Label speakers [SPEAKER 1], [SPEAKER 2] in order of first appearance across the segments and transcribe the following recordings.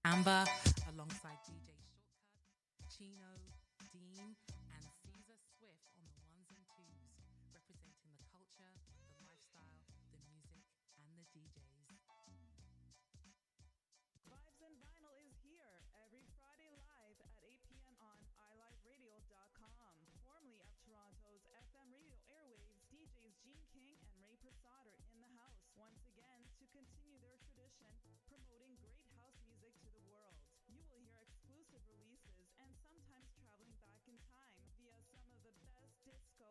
[SPEAKER 1] Amber, alongside DJ Shortcut, Chino, Dean, and Caesar Swift on the ones and twos, representing the culture, the lifestyle, the music, and the DJs.
[SPEAKER 2] Vibes and Vinyl is here every Friday live at 8 p.m. on iliveradio.com. Formerly of Toronto's FM radio airwaves, DJs Gene King and Ray Prasad are in the house once again to continue their tradition, promoting great house music to the world. You will hear exclusive releases and sometimes traveling back in time via some of the best disco,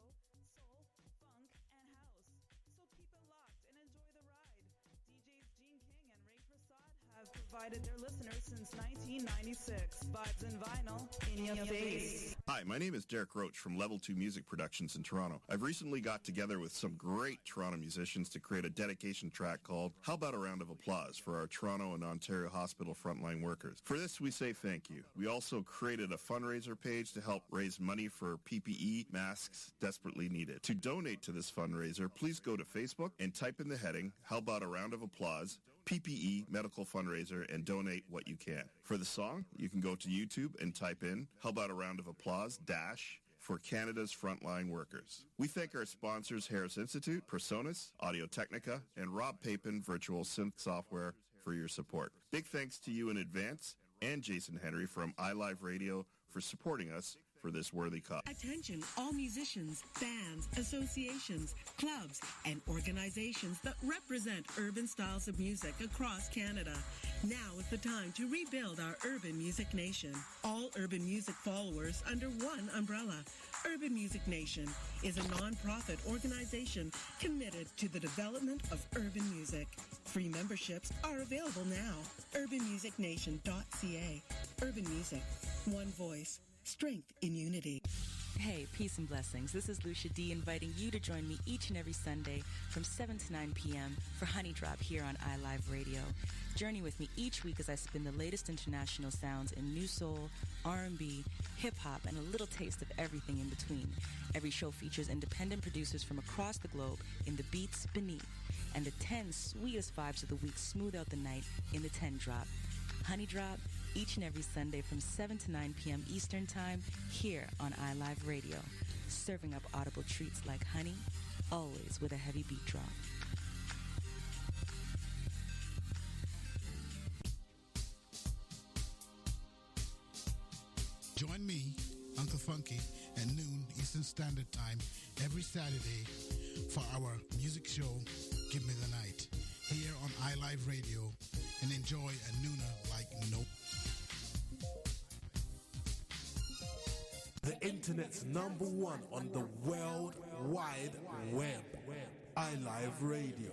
[SPEAKER 2] soul, funk, and house. So keep it locked and enjoy the ride. DJs Gene King and Ray Prasad have provided their listeners since 1996. Vibes and Vinyl in your face.
[SPEAKER 3] Hi, my name is Derek Roach from Level 2 Music Productions in Toronto. I've recently got together with some great Toronto musicians to create a dedication track called How About a Round of Applause for our Toronto and Ontario Hospital frontline workers. For this, we say thank you. We also created a fundraiser page to help raise money for PPE masks desperately needed. To donate to this fundraiser, please go to Facebook and type in the heading, How About a Round of Applause, PPE Medical Fundraiser, and donate what you can. For the song, you can go to YouTube and type in How About a Round of Applause dash for Canada's Frontline Workers. We thank our sponsors Harris Institute, Personas, Audio-Technica, and Rob Papin Virtual Synth Software for your support. Big thanks to you in advance and Jason Henry from iLive Radio for supporting us for this worthy cause.
[SPEAKER 4] Attention, all musicians, bands, associations, clubs, and organizations that represent urban styles of music across Canada. Now is the time to rebuild our urban music nation. All urban music followers under one umbrella. Urban Music Nation is a non-profit organization committed to the development of urban music. Free memberships are available now. urbanmusicnation.ca. Urban music. One voice. Strength in unity.
[SPEAKER 5] Hey, peace and blessings. This is Lucia D inviting you to join me each and every Sunday from 7 to 9 p.m. for Honey Drop here on iLive Radio. Journey with me each week as I spin the latest international sounds in new soul, R&B, hip-hop, and a little taste of everything in between. Every show features independent producers from across the globe in the beats beneath, and the 10 sweetest vibes of the week smooth out the night in the 10 Drop. Honey Drop, each and every Sunday from 7 to 9 p.m. Eastern Time, here on iLive Radio. Serving up audible treats like honey, always with a heavy beat drop.
[SPEAKER 6] Join me, Uncle Funky, at noon Eastern Standard Time every Saturday for our music show, Give Me the Night, here on iLive Radio, and enjoy a nooner like no.
[SPEAKER 7] The internet's number one on the World Wide Web. iLive Radio.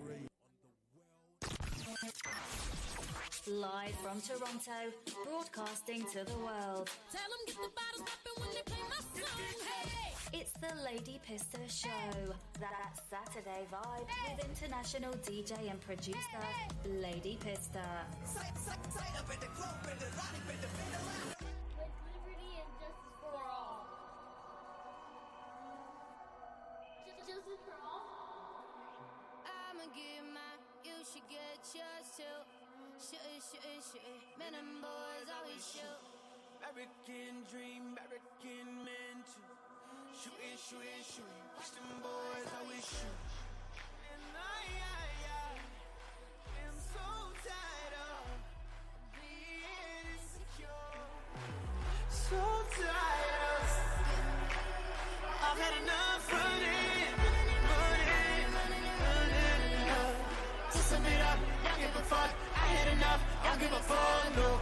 [SPEAKER 8] Live from Toronto, broadcasting to the world.
[SPEAKER 9] Tell them get the bottles poppin' when they play my song, hey!
[SPEAKER 8] It's the Lady Pista Show. That's Saturday Vibe with international DJ and producer, Lady Pista.
[SPEAKER 9] With liberty and justice for all. Justice for all?
[SPEAKER 10] I'ma get mine, you should get yours too. Shoot. Men and boys always shoot.
[SPEAKER 11] American dream, American mental. Shoot. Watch them boys always shoot. And I am so tired of being insecure. So tired of. I've had enough running. To sum it up, don't give a fuck. I had enough, don't give a fuck, no.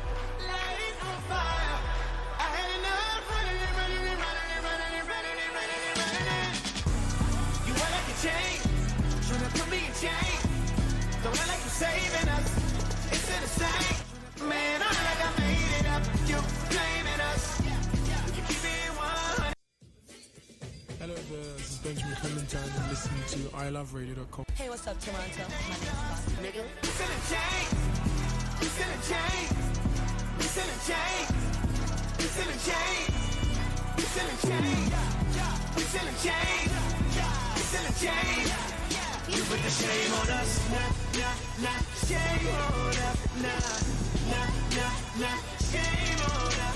[SPEAKER 11] Light on fire. I had enough running. You are like a chain, trying to put me in chains. Don't act like you're saving us, it's the same. Man, I'm like I made it up, you blaming us. You keep it 100.
[SPEAKER 12] Hello, this is Benjamin Clementine and listening to iLoveRadio.com.
[SPEAKER 5] Hey, what's up, Toronto? My name's Boss.
[SPEAKER 11] Nigga, we selling chains. We selling chains. We selling chains. We selling chains. We selling chains. We selling chains. We selling chains. You put the shame on us, nah. Shame on us, nah. Shame on her.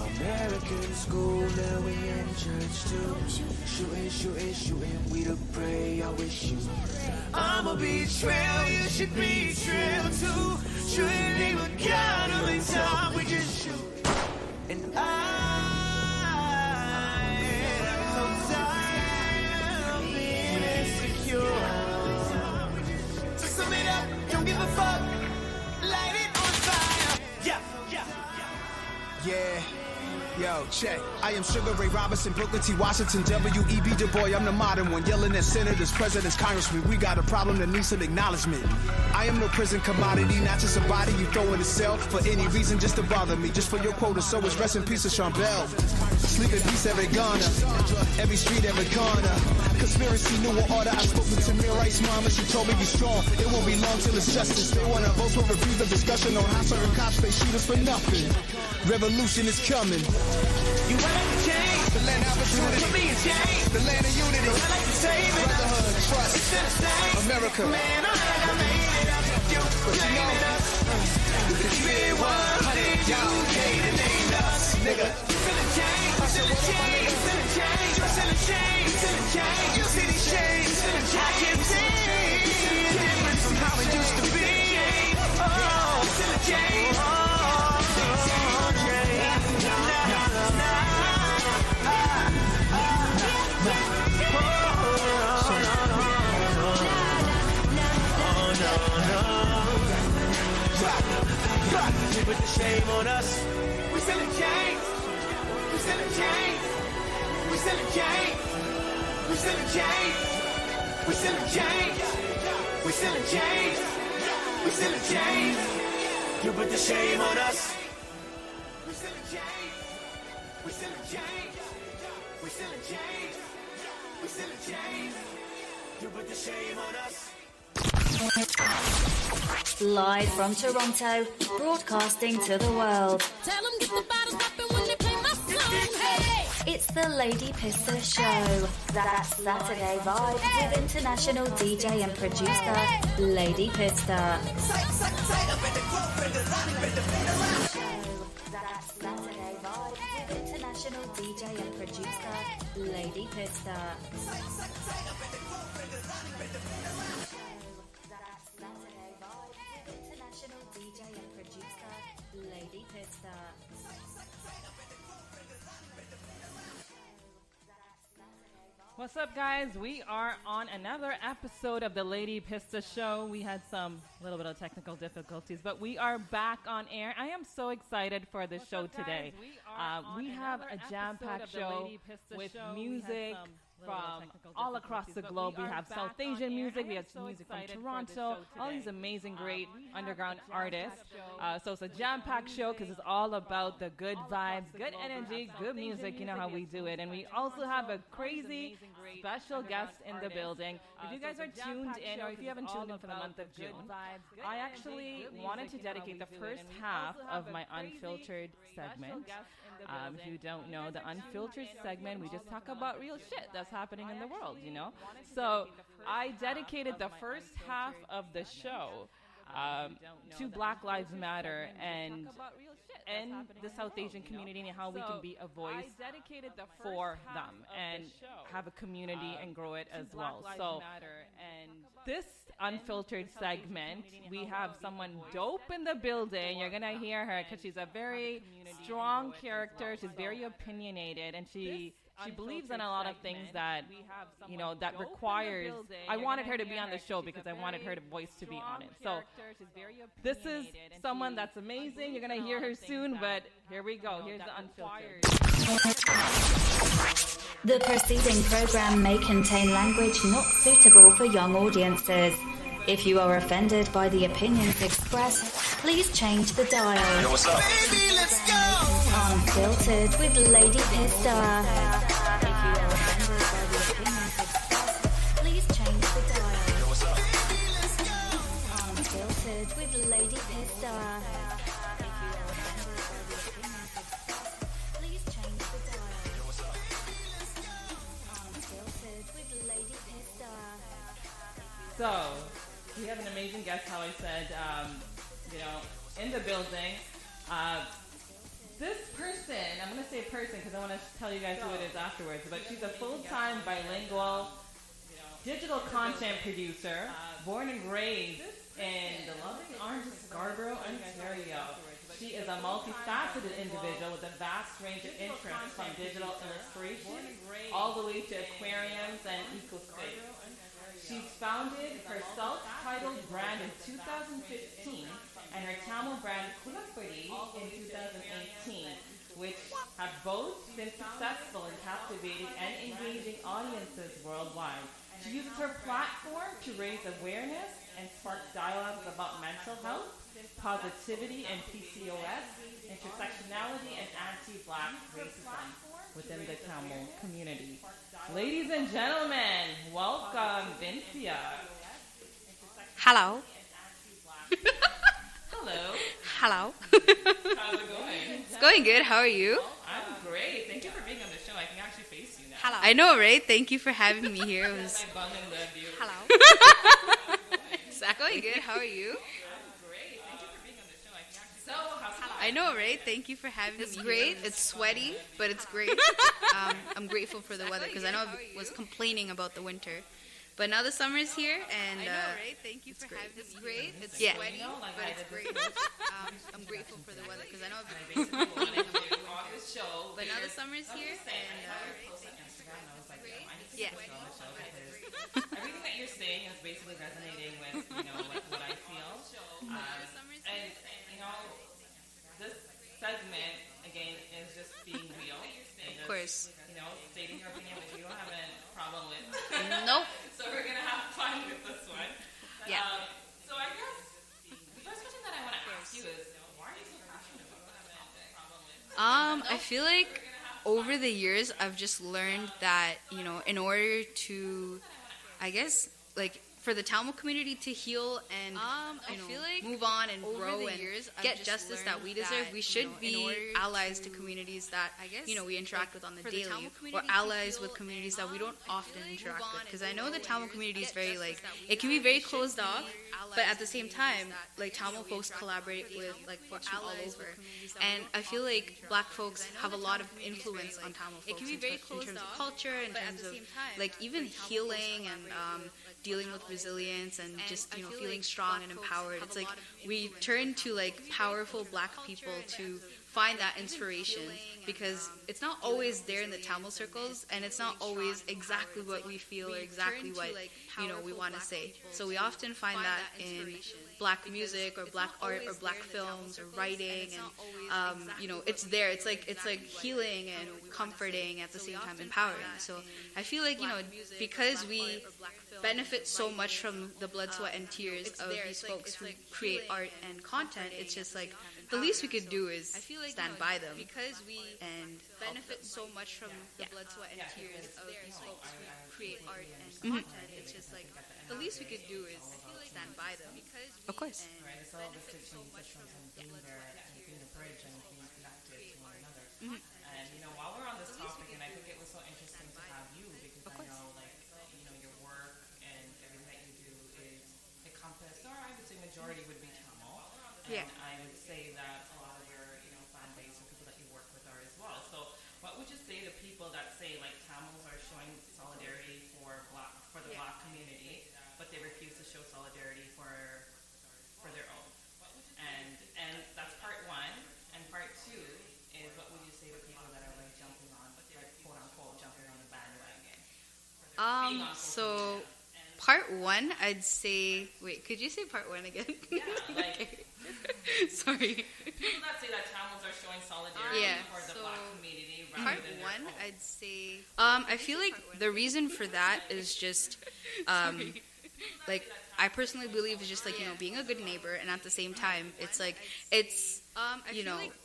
[SPEAKER 11] American school, now we in church too. Shooting, we to pray, I wish you. I'ma be trail, you should be trail too. Shooting name of God, only time we just shoot. And I am so tired of being insecure. So sum it up, don't give a fuck. Light it on fire.
[SPEAKER 13] Yeah. Yo, check. I am Sugar Ray Robinson, Booker T. Washington, W.E.B. Du Bois. I'm the modern one, yelling at senators, presidents, congressmen. We got a problem that needs some acknowledgement. I am no prison commodity, not just a body you throw in the cell for any reason just to bother me. Just for your quota, so it's rest in peace of Sean Bell. Sleep in peace every Ghana, every street, every corner. Conspiracy, new order. I spoke to Tamir Rice's mama, she told me be strong. It won't be long till it's justice. They want to vote for review the discussion on how certain cops they shoot us for nothing. Revolution is coming.
[SPEAKER 11] You want like to change
[SPEAKER 13] the land of opportunity,
[SPEAKER 11] for me and change
[SPEAKER 13] the land of unity.
[SPEAKER 11] I like to save it,
[SPEAKER 13] brotherhood, trust, America.
[SPEAKER 11] Man, I like I made it up. You blaming us. If you really want it, you hated named us, nigga. Feeling change, feeling change, feeling change, feeling change, feeling change. You see these shades, feeling change. I can see different from how it used to be. Oh, feeling change. Put the shame on us. We selling chains. We selling chains. We selling chains. We selling chains. We selling chains. We selling chains. We selling chains. You put the shame on us. We selling chains. We selling chains. We selling chains. We selling chains. You put the shame on us.
[SPEAKER 8] Live from Toronto, broadcasting to the world.
[SPEAKER 9] Tell them get the bottles poppin' when they play my song, hey!
[SPEAKER 8] It's the Lady Pista Show. That's Saturday Vibes with international DJ and producer, Lady Pista.
[SPEAKER 11] That's
[SPEAKER 8] Saturday Vibes with international DJ and producer, Lady Pista. International DJ and producer, Lady Pista.
[SPEAKER 14] What's up, guys? We are on another episode of the Lady Pista Show. We had some little bit of technical difficulties, but we are back on air. I am so excited for this show today. We have a jam-packed show with music from all across the globe. We have South Asian music, we have music from Toronto, all these amazing, great underground artists. So it's a jam-packed show because it's all about the good vibes, good energy, good music. You know how we do it. And we also have a crazy special guest in the building. If you guys are tuned in, or if you haven't tuned in for the month of June, I actually wanted to dedicate the first half of my unfiltered segment. If you don't know, the unfiltered segment, we just talk about real shit that's happening in the world, you know? So I dedicated the first half of the show to Black Lives Matter and the South Asian community and how we can be a voice for them and have a community and grow it as well. So this unfiltered segment, we have someone dope in the building. You're going to hear her because she's a very strong character. She's very opinionated, and she believes in a lot of things that, you know, that requires. I wanted her to be on the show because I wanted her voice to be on it. So this is someone that's amazing. You're going to hear her soon, but here we go. Here's the unfiltered.
[SPEAKER 8] The preceding program may contain language not suitable for young audiences. If you are offended by the opinions expressed, please change the dial.
[SPEAKER 11] Yo, what's up? Baby, let's go!
[SPEAKER 8] Unfiltered with Lady Pista. If you are offended by the opinions expressed, please change the dial.
[SPEAKER 11] Yo, what's up?
[SPEAKER 8] Baby, let's go! Unfiltered with Lady Pista. If you are offended by the opinions expressed, please change the dial.
[SPEAKER 11] Yo, what's up?
[SPEAKER 8] Unfiltered
[SPEAKER 14] So, we have an amazing guest, how I said, in the building. This person, I'm going to say person because I want to tell you guys who it is afterwards, but she's a full-time bilingual digital content producer, born and raised in the lovely Orange of Scarborough, Ontario. She is a multifaceted individual with a vast range of interests from digital illustration all the way to aquariums and ecospace. She's founded her self-titled brand in 2015 and her Tamil brand Kulapadi in 2018, which have both been successful in captivating and engaging audiences worldwide. She uses her platform to raise awareness and spark dialogues about mental health, positivity and PCOS, intersectionality and anti-Black racism within the Tamil community. Ladies and gentlemen, welcome Vincia.
[SPEAKER 15] Hello.
[SPEAKER 14] Hello.
[SPEAKER 15] Hello.
[SPEAKER 14] How's it going?
[SPEAKER 15] It's going good. How are you?
[SPEAKER 14] I'm great. Thank you for being on the show. I can actually face you now.
[SPEAKER 15] Hello. I know, right? Thank you for having me here. It was... Hello. It's going good. How are you? I know, right? Thank you for having me. It's great. It's sweaty, but it's great. I'm grateful for the weather because I know I was complaining about the winter. But now the summer's here, and I know, right? Thank you for having me. It's great. It's sweaty, but it's great. I'm grateful for the weather because I know I've been complaining about the winter. But now the summer's here, and yeah.
[SPEAKER 14] Everything that you're saying is basically resonating with, what I feel. And, this segment, again, is just being real.
[SPEAKER 15] Of course.
[SPEAKER 14] Stating your opinion, which you don't have a problem with.
[SPEAKER 15] Nope.
[SPEAKER 14] So we're going to have fun with this one.
[SPEAKER 15] Yeah.
[SPEAKER 14] So I guess the first question that I want to ask you is, why are you so passionate about that?
[SPEAKER 15] I feel like over the years, I've just learned that, in order to, I guess, like, for the Tamil community to heal and move on and grow and get justice that we deserve, we should be allies to communities that we interact with on the daily, or allies with communities that we don't often interact with. Because I know the Tamil community is very it can be very closed off, but at the same time, Tamil folks collaborate with folks from all over, and I feel like Black folks have a lot of influence on Tamil folks in terms of culture, in terms of even healing and dealing with resilience and just feeling strong and empowered. It's like we turn to powerful Black people to find that inspiration, because it's not always there in the Tamil circles, and it's not always exactly what we feel or exactly what we want to say. So we often find that in Black music or Black art or Black films or writing, and it's there. It's like healing and comforting at the same time, empowering. So I feel like because we benefit so much from the blood, sweat, and tears of these folks who create art and content, it's just the least we could do is stand by them and benefit so much from the blood, sweat, and tears of these folks who create art and content. It's just the least we could do is stand by them. Of course.
[SPEAKER 14] Right, it's all the situations and being there and being a bridge and being connected to one another. And while we're on this topic, and I think it was so interesting to have you, because I know your work and everything that you do is encompassed, or I would say majority would be Tamil. And I would say that a lot of your fan base or people that you work with are as well. So what would you say to people that say Tamils are showing solidarity for the Black community, but they refuse to show solidarity for their own? And that's part one. And part two is, what would you say to people that are jumping on, quote unquote, jumping on the bandwagon?
[SPEAKER 15] So part one, I'd say, wait, could you say part one again?
[SPEAKER 14] Yeah,
[SPEAKER 15] sorry.
[SPEAKER 14] People that say that Tamils are showing solidarity for the Black community rather
[SPEAKER 15] part
[SPEAKER 14] than
[SPEAKER 15] one, I'd say, I feel like the reason for that is just, I personally believe it's just being a good neighbor, and at the same time, it's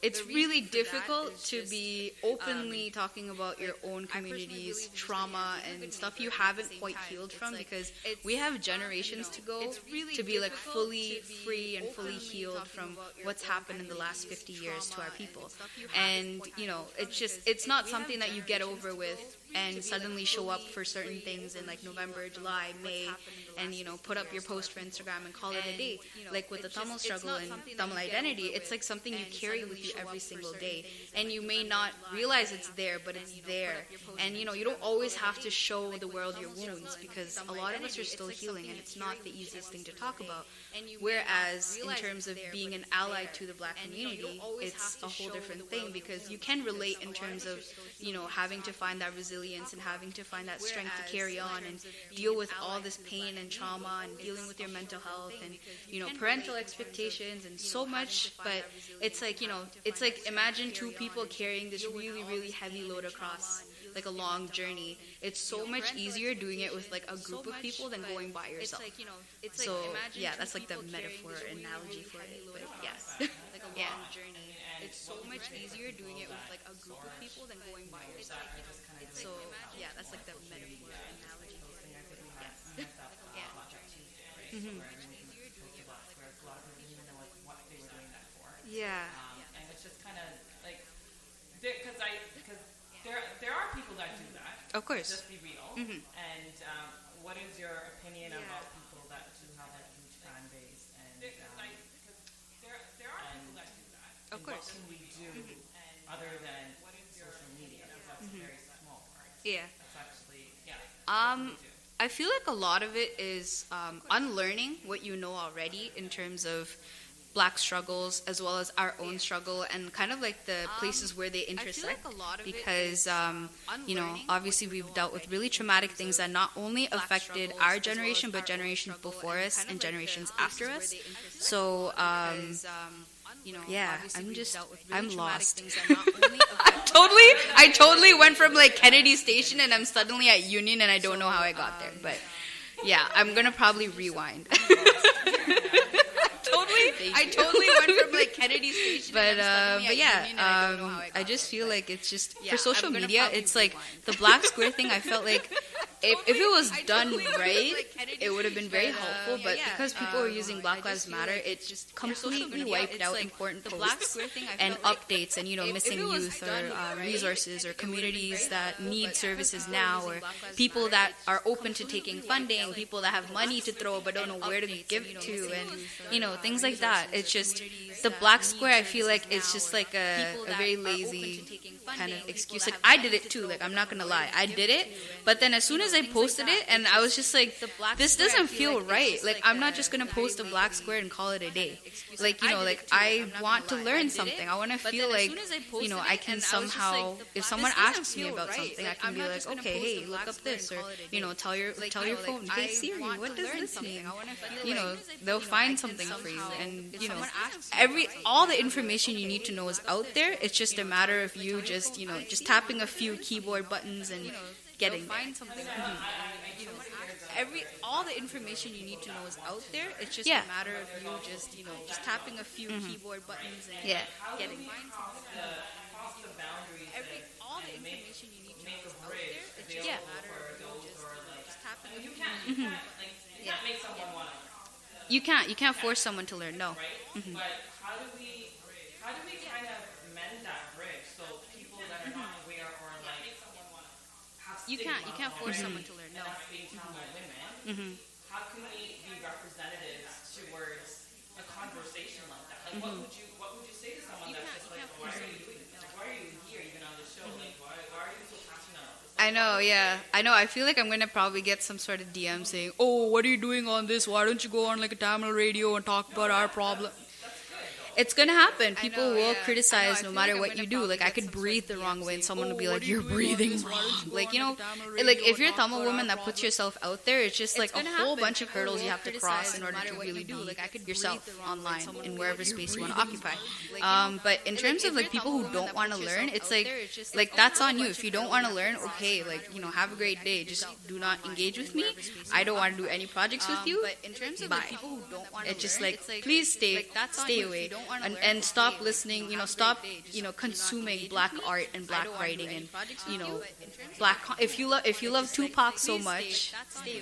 [SPEAKER 15] it's really difficult to be openly talking about your own community's trauma and stuff you haven't quite healed from, because we have generations to go to be like fully free and fully healed from what's happened in the last 50 years to our people. And, it's not something that you get over with and suddenly show up for certain things in like November, July, May, and put up your post for Instagram and call it a day. Like with the Tamil struggle and Tamil identity, it's like something you carry with you every single day, and you may not realize it's there, but it's there. And you don't always have to show the world your wounds, because a lot of us are still healing, and it's not the easiest thing to talk about. Whereas in terms of being an ally to the Black community, it's a whole different thing, because you can relate in terms of having to find that resilience and having to find that strength to carry on and deal with all this pain and trauma and dealing with your mental health and parental expectations and so much. But it's like imagine two people carrying this really, really heavy load across like a long journey. It's so much easier doing it with like a group of people than going by yourself. So yeah, that's like the metaphor analogy for it. But yes, like a long journey. It's so much easier doing it with like a group of people than going by yourself. So yeah, that's like the metaphor analogy for it. Yes. Yeah. Yeah.
[SPEAKER 14] And it's just kind of like, because there are people that do that.
[SPEAKER 15] Of course.
[SPEAKER 14] Just be real.
[SPEAKER 15] Mm-hmm.
[SPEAKER 14] And what is your opinion about people that do have that huge fan base? And there are people that do that.
[SPEAKER 15] Of course.
[SPEAKER 14] What can we do other than social media? Because that's a very small part.
[SPEAKER 15] Yeah.
[SPEAKER 14] That's actually, yeah.
[SPEAKER 15] I feel like a lot of it is unlearning what you know already in terms of Black struggles as well as our own struggle, and kind of like the places where they intersect, because obviously we've dealt with really traumatic things that not only affected our generation but generations before us and generations after us. So yeah, I'm lost. I totally went from like Kennedy Station and I'm suddenly at Union and I don't know how I got there. But yeah, I'm gonna probably rewind. I totally went from like Kennedy Station. But yeah, I just feel like it's just for social media. It's like the Black Square thing. I felt like if it was done right, it would have been very helpful. But because people were using Black Lives Matter, it just completely wiped out important posts and updates and missing youth or resources or communities that need services now, or people that are open to taking funding, people that have money to throw but don't know where to give it to, and things like that. It's just the Black Square. I feel like it's just like a very lazy kind of excuse. Like I did it too. Like I'm not gonna lie, I did it. But then as soon as I posted it, and I was just like, this doesn't feel right. Like I'm not just gonna post a Black Square and call it a day. Like like I want to learn something. I want to feel like I can somehow, if someone asks me about something, I can be like, okay, hey, look up this, or tell your phone, hey Siri, what does this mean? They'll find something for you, and all the information you need to know is out there. It's just a matter of you just tapping a few keyboard buttons and getting there. All the information you need to know is out there. It's just a matter of you just tapping a few keyboard buttons and getting there. All the information you need to know is out there. It's just a matter of you just tapping a few keyboard buttons. You can't force someone to learn. No. Mm-hmm.
[SPEAKER 14] But how do we kind of mend that bridge so people that are not aware or like have stigma,
[SPEAKER 15] you can't force someone to learn. No.
[SPEAKER 14] Being Tamil women, how can we be representatives towards a conversation like that? Like what would you say to someone that's just like, why are you doing this? Like, why are you here even on the show? Like why are you so passionate about this?
[SPEAKER 15] I know, yeah. I feel like I'm gonna probably get some sort of DM saying, "Oh, what are you doing on this? Why don't you go on like a Tamil radio and talk about our problem?" It's gonna happen. People will criticize no matter what you do. Like I could breathe the wrong way and someone will be like, "You're breathing wrong." Like like if you're a Tamil woman that puts yourself out there, it's just like a whole bunch of hurdles you have to cross in order to really be yourself online in wherever space you want to occupy. But in terms of like people who don't want to learn, it's like that's on you. If you don't want to learn, okay, like have a great day. Just do not engage with me. I don't want to do any projects with you. But in terms of people who don't want to learn, it's just like please stay away. and stop listening, stop, consuming black art and black writing and, if you love Tupac so much,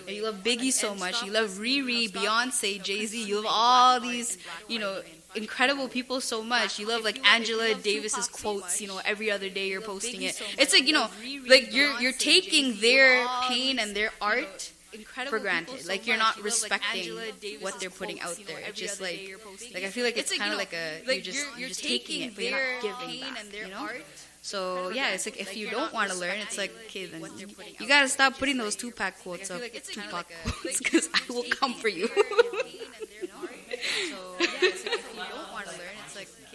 [SPEAKER 15] and you love Biggie so much, you love Riri, Beyonce, Jay-Z, you love all these, incredible people so much. You love like Angela Davis's quotes, every other day you're posting it. It's like, you're taking their pain and their art for granted. Like, you're not respecting what they're putting out there. It's just like I feel like it's kind of like you're just taking it, but you're not giving back, So yeah, it's like if you don't want to learn, it's like, okay, then you gotta stop putting those Tupac quotes up, Tupac quotes, because I will come for you.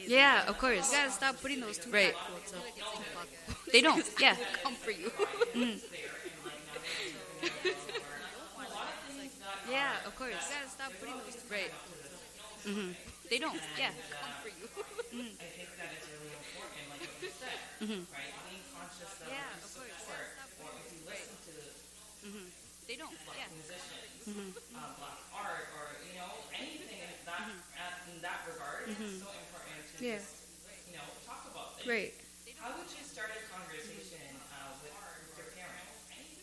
[SPEAKER 15] Yeah, of course.
[SPEAKER 16] You gotta stop putting those Tupac quotes up.
[SPEAKER 15] They don't. Yeah.
[SPEAKER 16] Come for you.
[SPEAKER 15] Yeah, of course.
[SPEAKER 16] You gotta stop putting those Tupac
[SPEAKER 15] right. They don't. Yeah.
[SPEAKER 16] Come for you.
[SPEAKER 14] I think that it's really important, like what you said, right? Being conscious that if you support or if you listen to
[SPEAKER 16] they don't.
[SPEAKER 14] black musicians, black art, or anything in that regard, it's so important to just talk about things.
[SPEAKER 15] Right.
[SPEAKER 14] How would you start a conversation with your parents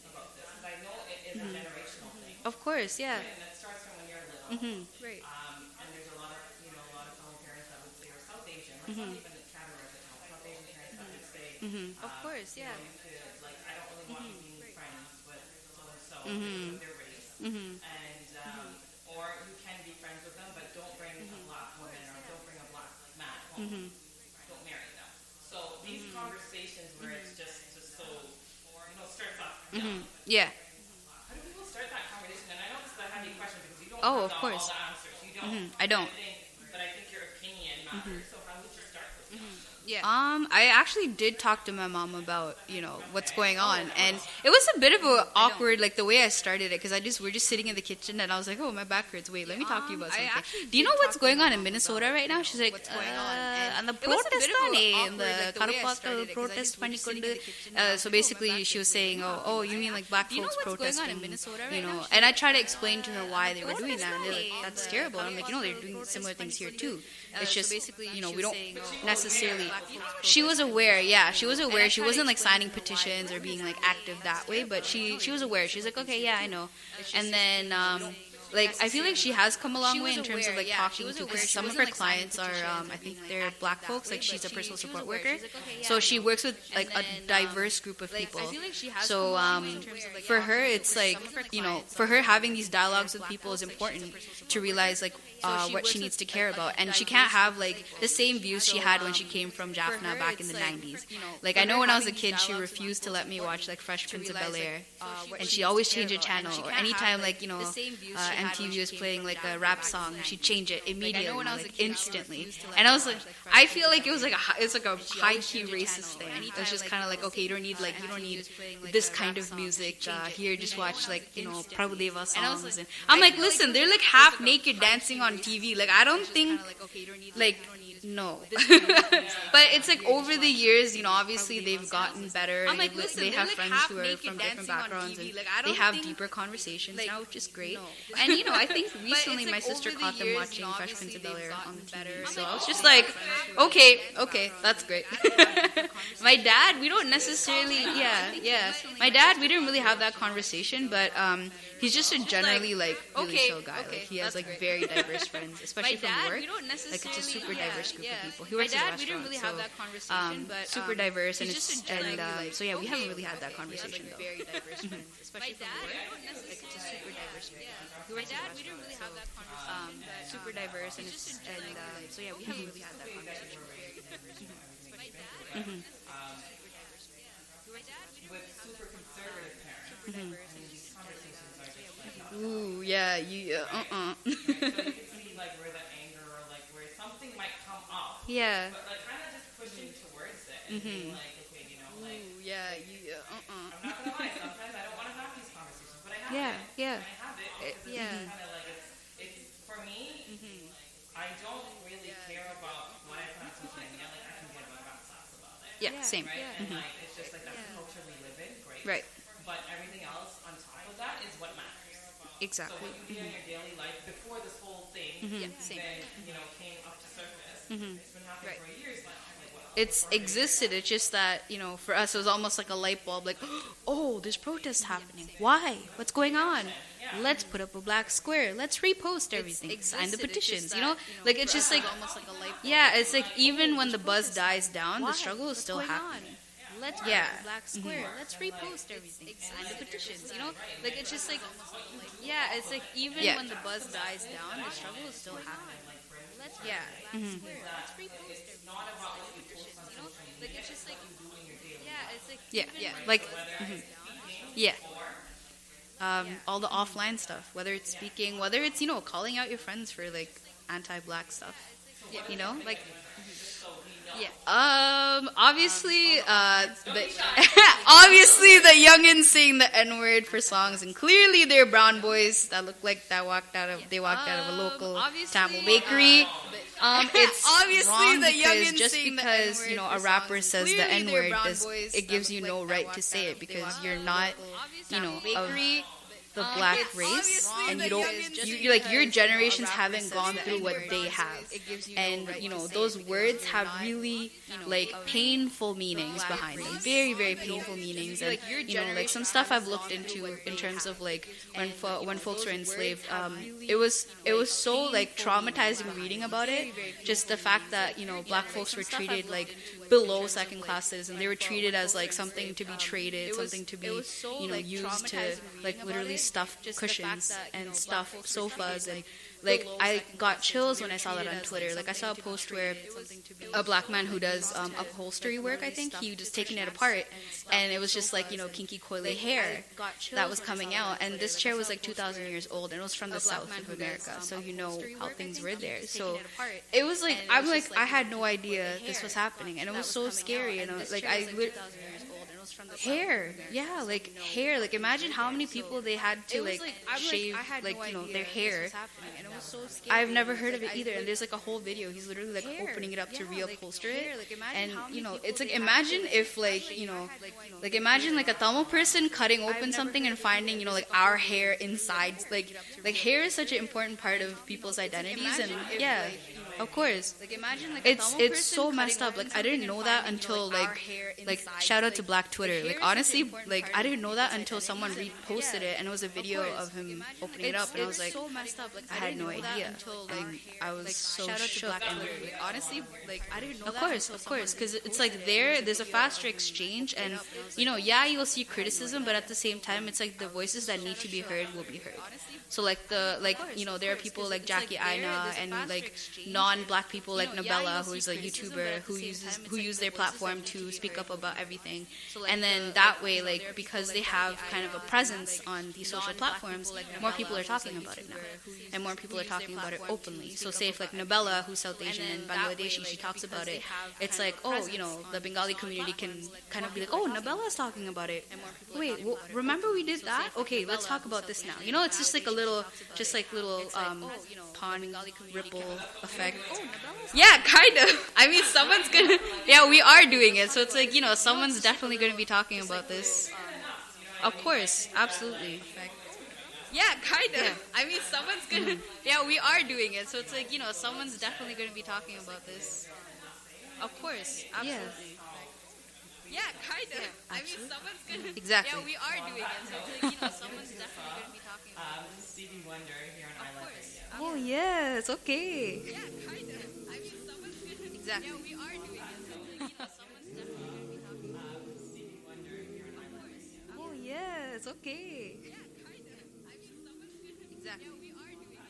[SPEAKER 14] about this? Because I know it is a generational thing.
[SPEAKER 15] Of course, yeah.
[SPEAKER 14] Right, and that starts from when you're little.
[SPEAKER 15] Right.
[SPEAKER 14] And there's a lot of fellow parents that would say, or South Asian, like not even Canada at the time, South Asian parents that would say,
[SPEAKER 15] Of course, yeah.
[SPEAKER 14] You could, like, I don't really want you being friends with so-and-so because of their race. And, or you can be friends with them, but don't bring a black woman or don't bring a black man home. Don't marry them. So these conversations where it's just so, starts off young.
[SPEAKER 15] Yeah.
[SPEAKER 14] How do people start that conversation? And I know this is a heavy question because you don't
[SPEAKER 15] Oh,
[SPEAKER 14] have
[SPEAKER 15] of
[SPEAKER 14] all
[SPEAKER 15] course.
[SPEAKER 14] the answers. You don't.
[SPEAKER 15] I don't.
[SPEAKER 14] But I think your opinion matters. So how would you start those conversations?
[SPEAKER 15] Yeah. I actually did talk to my mom about, what's going on, and it was a bit of a awkward, like the way I started it, because we're just sitting in the kitchen, and I was like, oh, my back hurts. Wait, let me talk to you about something. Do you know what's going on in Minnesota right now? She's like, what's going on? And the protest and the Karupata protest panikondu. So basically, she was saying, oh, you mean like black folks protesting, And I tried to explain to her why they were doing that, and they're like, that's terrible. And I'm like, they're doing similar things here too. It's just, we don't necessarily. She was aware, yeah. She was aware. She wasn't like signing petitions or being like active that way, but she was aware. She's like, okay, yeah, I know. And then I feel like she has come a long way in terms of like talking to, because some of her clients are I think they're black folks. Like, she's a personal support worker, so she works with like a diverse group of people. So for her, it's like, for her, having these dialogues with people is important to realize like what she needs to care about, and she can't have like the same views she had when she came from Jaffna back in the 90s. Like, I know when I was a kid, she refused to let me watch like Fresh Prince of Bel-Air, and she always changed the channel, or anytime like MTV was playing like a rap song, she'd change it immediately, like instantly. And I was like, I feel like it's like a high key racist thing. It's just kind of like, okay, you don't need this kind of music here. Just watch like Prabhudeva songs. And I'm like, listen, they're like half naked dancing on TV. Like, I don't think like. No. But it's like over the years, obviously they've gotten better.
[SPEAKER 16] I'm like, listen,
[SPEAKER 15] they have
[SPEAKER 16] like
[SPEAKER 15] friends who are from different backgrounds, and they have deeper conversations now, which is great. And I think recently my sister caught them watching Fresh Prince of Bel-Air on the TV, so I was just like, okay, that's great. My dad, we don't necessarily, yeah. My dad, we didn't really have that conversation, but he's just a generally like really chill guy. Like, he has like very diverse friends, especially from work. Like, it's a super diverse group of people. He works at a restaurant,
[SPEAKER 16] we didn't really have that conversation, but
[SPEAKER 15] super diverse, and so yeah, we haven't really had that conversation though.
[SPEAKER 16] Very diverse friends, especially from work. Like, it's a super diverse group. My dad, we didn't really have that conversation, but
[SPEAKER 15] super diverse, and so yeah, we haven't really had that conversation.
[SPEAKER 14] With super conservative parents, these conversations are just like,
[SPEAKER 15] ooh, yeah,
[SPEAKER 14] So you can see like where the anger or like where something might come up.
[SPEAKER 15] Yeah.
[SPEAKER 14] But like kind of just pushing towards it and being like, okay, like.
[SPEAKER 15] Ooh, yeah,
[SPEAKER 14] I'm not gonna lie. Sometimes I don't want to have these conversations, but I have
[SPEAKER 15] yeah,
[SPEAKER 14] it.
[SPEAKER 15] Yeah.
[SPEAKER 14] I have it because it's kind of like it's for me. I don't really care about what I put on social media. Like, I can give a rat's ass about it.
[SPEAKER 15] Yeah, same.
[SPEAKER 14] Right? And like, it's just like that's the culture we live in. Great.
[SPEAKER 15] Right.
[SPEAKER 14] But everything else on top of that is what matters.
[SPEAKER 15] Exactly.
[SPEAKER 14] So what you do in your daily life before this whole thing
[SPEAKER 15] Yeah, same.
[SPEAKER 14] Came up to surface.
[SPEAKER 15] Mhm.
[SPEAKER 14] It's been happening
[SPEAKER 15] Right.
[SPEAKER 14] for years now.
[SPEAKER 15] It's existed. It's just that, for us, it was almost like a light bulb. Like, oh, there's protests happening. Why? What's going on? Let's put up a black square. Let's repost everything. Sign the petitions. Like it's just like, yeah, it's like even when the buzz dies down, the struggle is still happening.
[SPEAKER 16] Let's
[SPEAKER 15] Yeah.
[SPEAKER 16] put a black square. Let's repost everything. Sign the petitions.
[SPEAKER 15] Like it's just like, yeah, it's like even
[SPEAKER 16] Yeah.
[SPEAKER 15] when the buzz dies down, the struggle is still happening.
[SPEAKER 16] Let's
[SPEAKER 15] Yeah.
[SPEAKER 16] put a black
[SPEAKER 15] Mhm.
[SPEAKER 16] square. Let's repost everything. Sign the petitions.
[SPEAKER 15] Like it's just like, yeah, it's like,
[SPEAKER 16] Yeah,
[SPEAKER 15] yeah,
[SPEAKER 16] yeah.
[SPEAKER 15] like, yeah. All the offline stuff, whether it's speaking, whether it's, calling out your friends for like anti-black stuff, like, yeah. Obviously, obviously the youngins saying the N-word for songs, and clearly they're brown boys that look like they walked out of a local Tamil bakery. It's
[SPEAKER 16] Obviously
[SPEAKER 15] wrong
[SPEAKER 16] the
[SPEAKER 15] because
[SPEAKER 16] youngins
[SPEAKER 15] just
[SPEAKER 16] saying the
[SPEAKER 15] because
[SPEAKER 16] N-word
[SPEAKER 15] a
[SPEAKER 16] for
[SPEAKER 15] rapper
[SPEAKER 16] songs,
[SPEAKER 15] says the
[SPEAKER 16] clearly they're
[SPEAKER 15] N-word,
[SPEAKER 16] brown boys
[SPEAKER 15] it gives you no right to say it because you're not, of the black race, and you don't, you like your generations haven't gone through what they have, and those words have really like painful meanings behind them, very very painful meanings, and like some stuff I've looked into in terms of like when folks were enslaved, it was so like traumatizing reading about it, just the fact that black folks were treated like below second class citizens. They were treated as like something to be traded, something to be used to like literally stuff cushions and stuff sofas, and like I got chills when I saw that on Twitter. Like I saw a post where a black man who does upholstery work, I think, he was just taking it apart, and it was just like kinky coily hair that was coming out, and this chair was like 2,000 years old, and it was from the South of America, so how things were there. So it was like I had no idea this was happening, and it was so scary, and hair, like imagine how many people they had to like shave their hair. I've never heard of it either, and there's like a whole video. He's literally like opening it up to reupholster it, and it's like imagine if imagine like a Tamil person cutting open something and finding like our hair inside. Like hair is such an important part of people's identities, and yeah. Of course, it's so messed up. Like I didn't know that until like shout out to Black Twitter. Like honestly, like I didn't know that until someone reposted it, and it was a video of him opening it up, and I was like, I had no idea. Like I was so shook. And honestly, like I didn't know. Of course, because it's like there's a faster exchange, and you'll see criticism, but at the same time, it's like the voices that need to be heard will be heard. So like there are people like Jackie Aina and like non-black people like Nabella, who is a YouTuber who use their platform to speak up about everything, and then that way, like because they have kind of a presence on these social platforms, more people are talking about it now, and more people are talking about it openly. So say if like Nabella, who's South Asian and Bangladeshi, she talks about it, it's like, oh, the Bengali community can kind of be like, oh, Nabella's talking about it. Wait, well, remember we did that? Okay, let's talk about this now. It's just like a little pond ripple effect. Yeah, kind of. I mean, someone's gonna. Yeah, we are doing it, so it's like someone's definitely gonna be talking about this. Of course, absolutely. Yeah, kind of. I mean, someone's gonna. Yeah, we are doing it, so it's like someone's definitely gonna be talking about this. Of course, absolutely. Yeah, kind of. I mean, someone's gonna. Exactly. Yeah, we are doing it, so it's like someone's definitely gonna be talking about this.
[SPEAKER 14] Stevie Wonder here on I Love Radio.
[SPEAKER 15] Oh yes, okay.
[SPEAKER 16] Yeah, kind of. I mean, someone's gonna.
[SPEAKER 15] Exactly.
[SPEAKER 16] Yeah, we are doing it, so it's like someone's definitely gonna be talking about this.
[SPEAKER 14] Stevie Wonder here on I Love Radio.
[SPEAKER 15] Oh yes, okay.
[SPEAKER 16] Yeah, kind of. I mean, someone's gonna.
[SPEAKER 15] Exactly.
[SPEAKER 16] Yeah, we are doing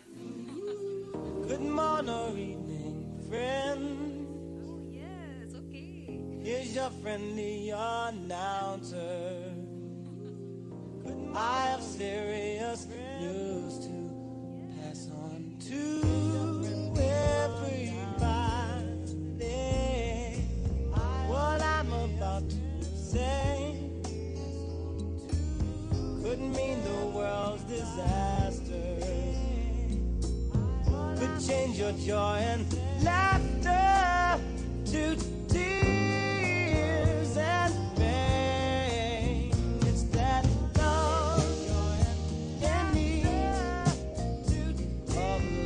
[SPEAKER 16] it.
[SPEAKER 11] Good morning, or evening, friend.
[SPEAKER 15] Oh yes, okay.
[SPEAKER 11] Here's your friendly announcer. I have serious news to pass on to everybody. What I'm about to say could mean the world's disaster. Could change your joy and laughter to tears and pain. It's that love and need of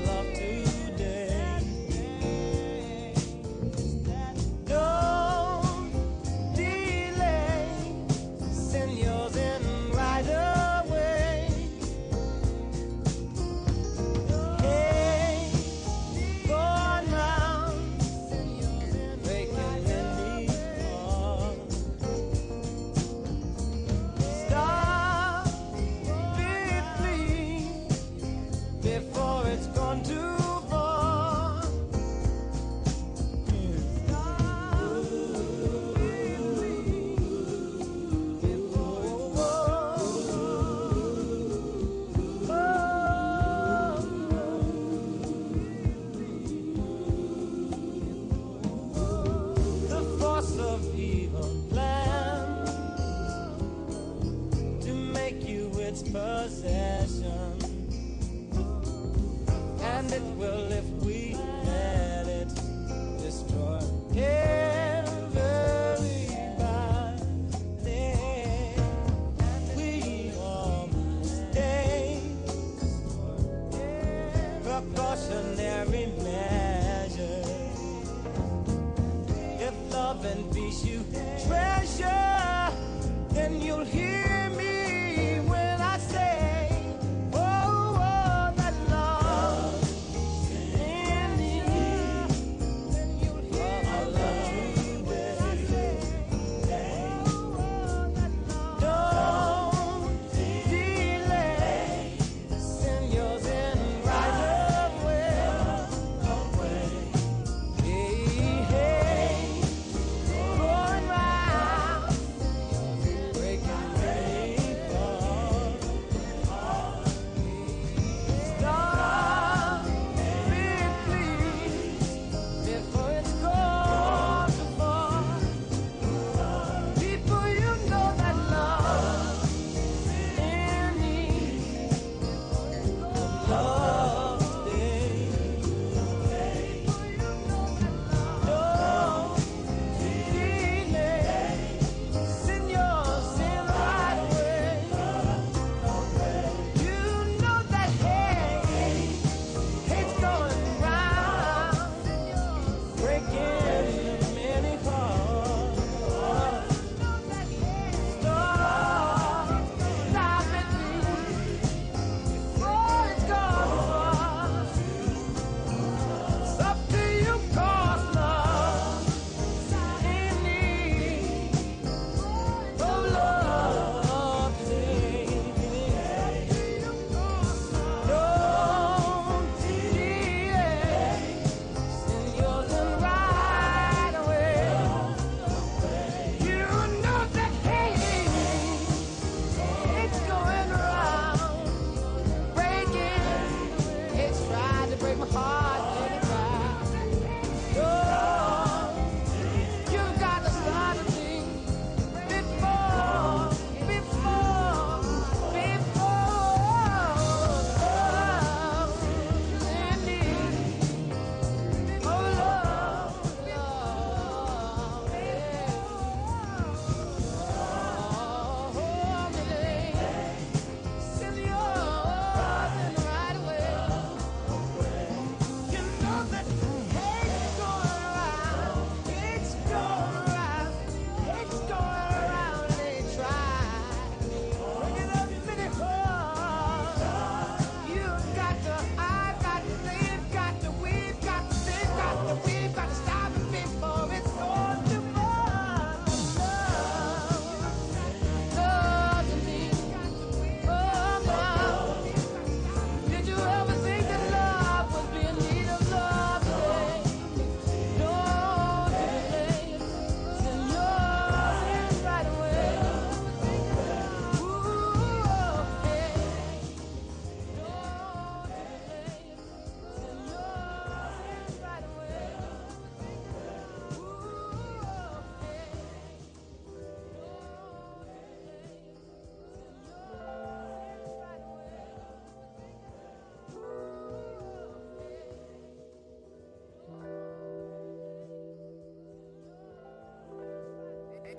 [SPEAKER 11] love to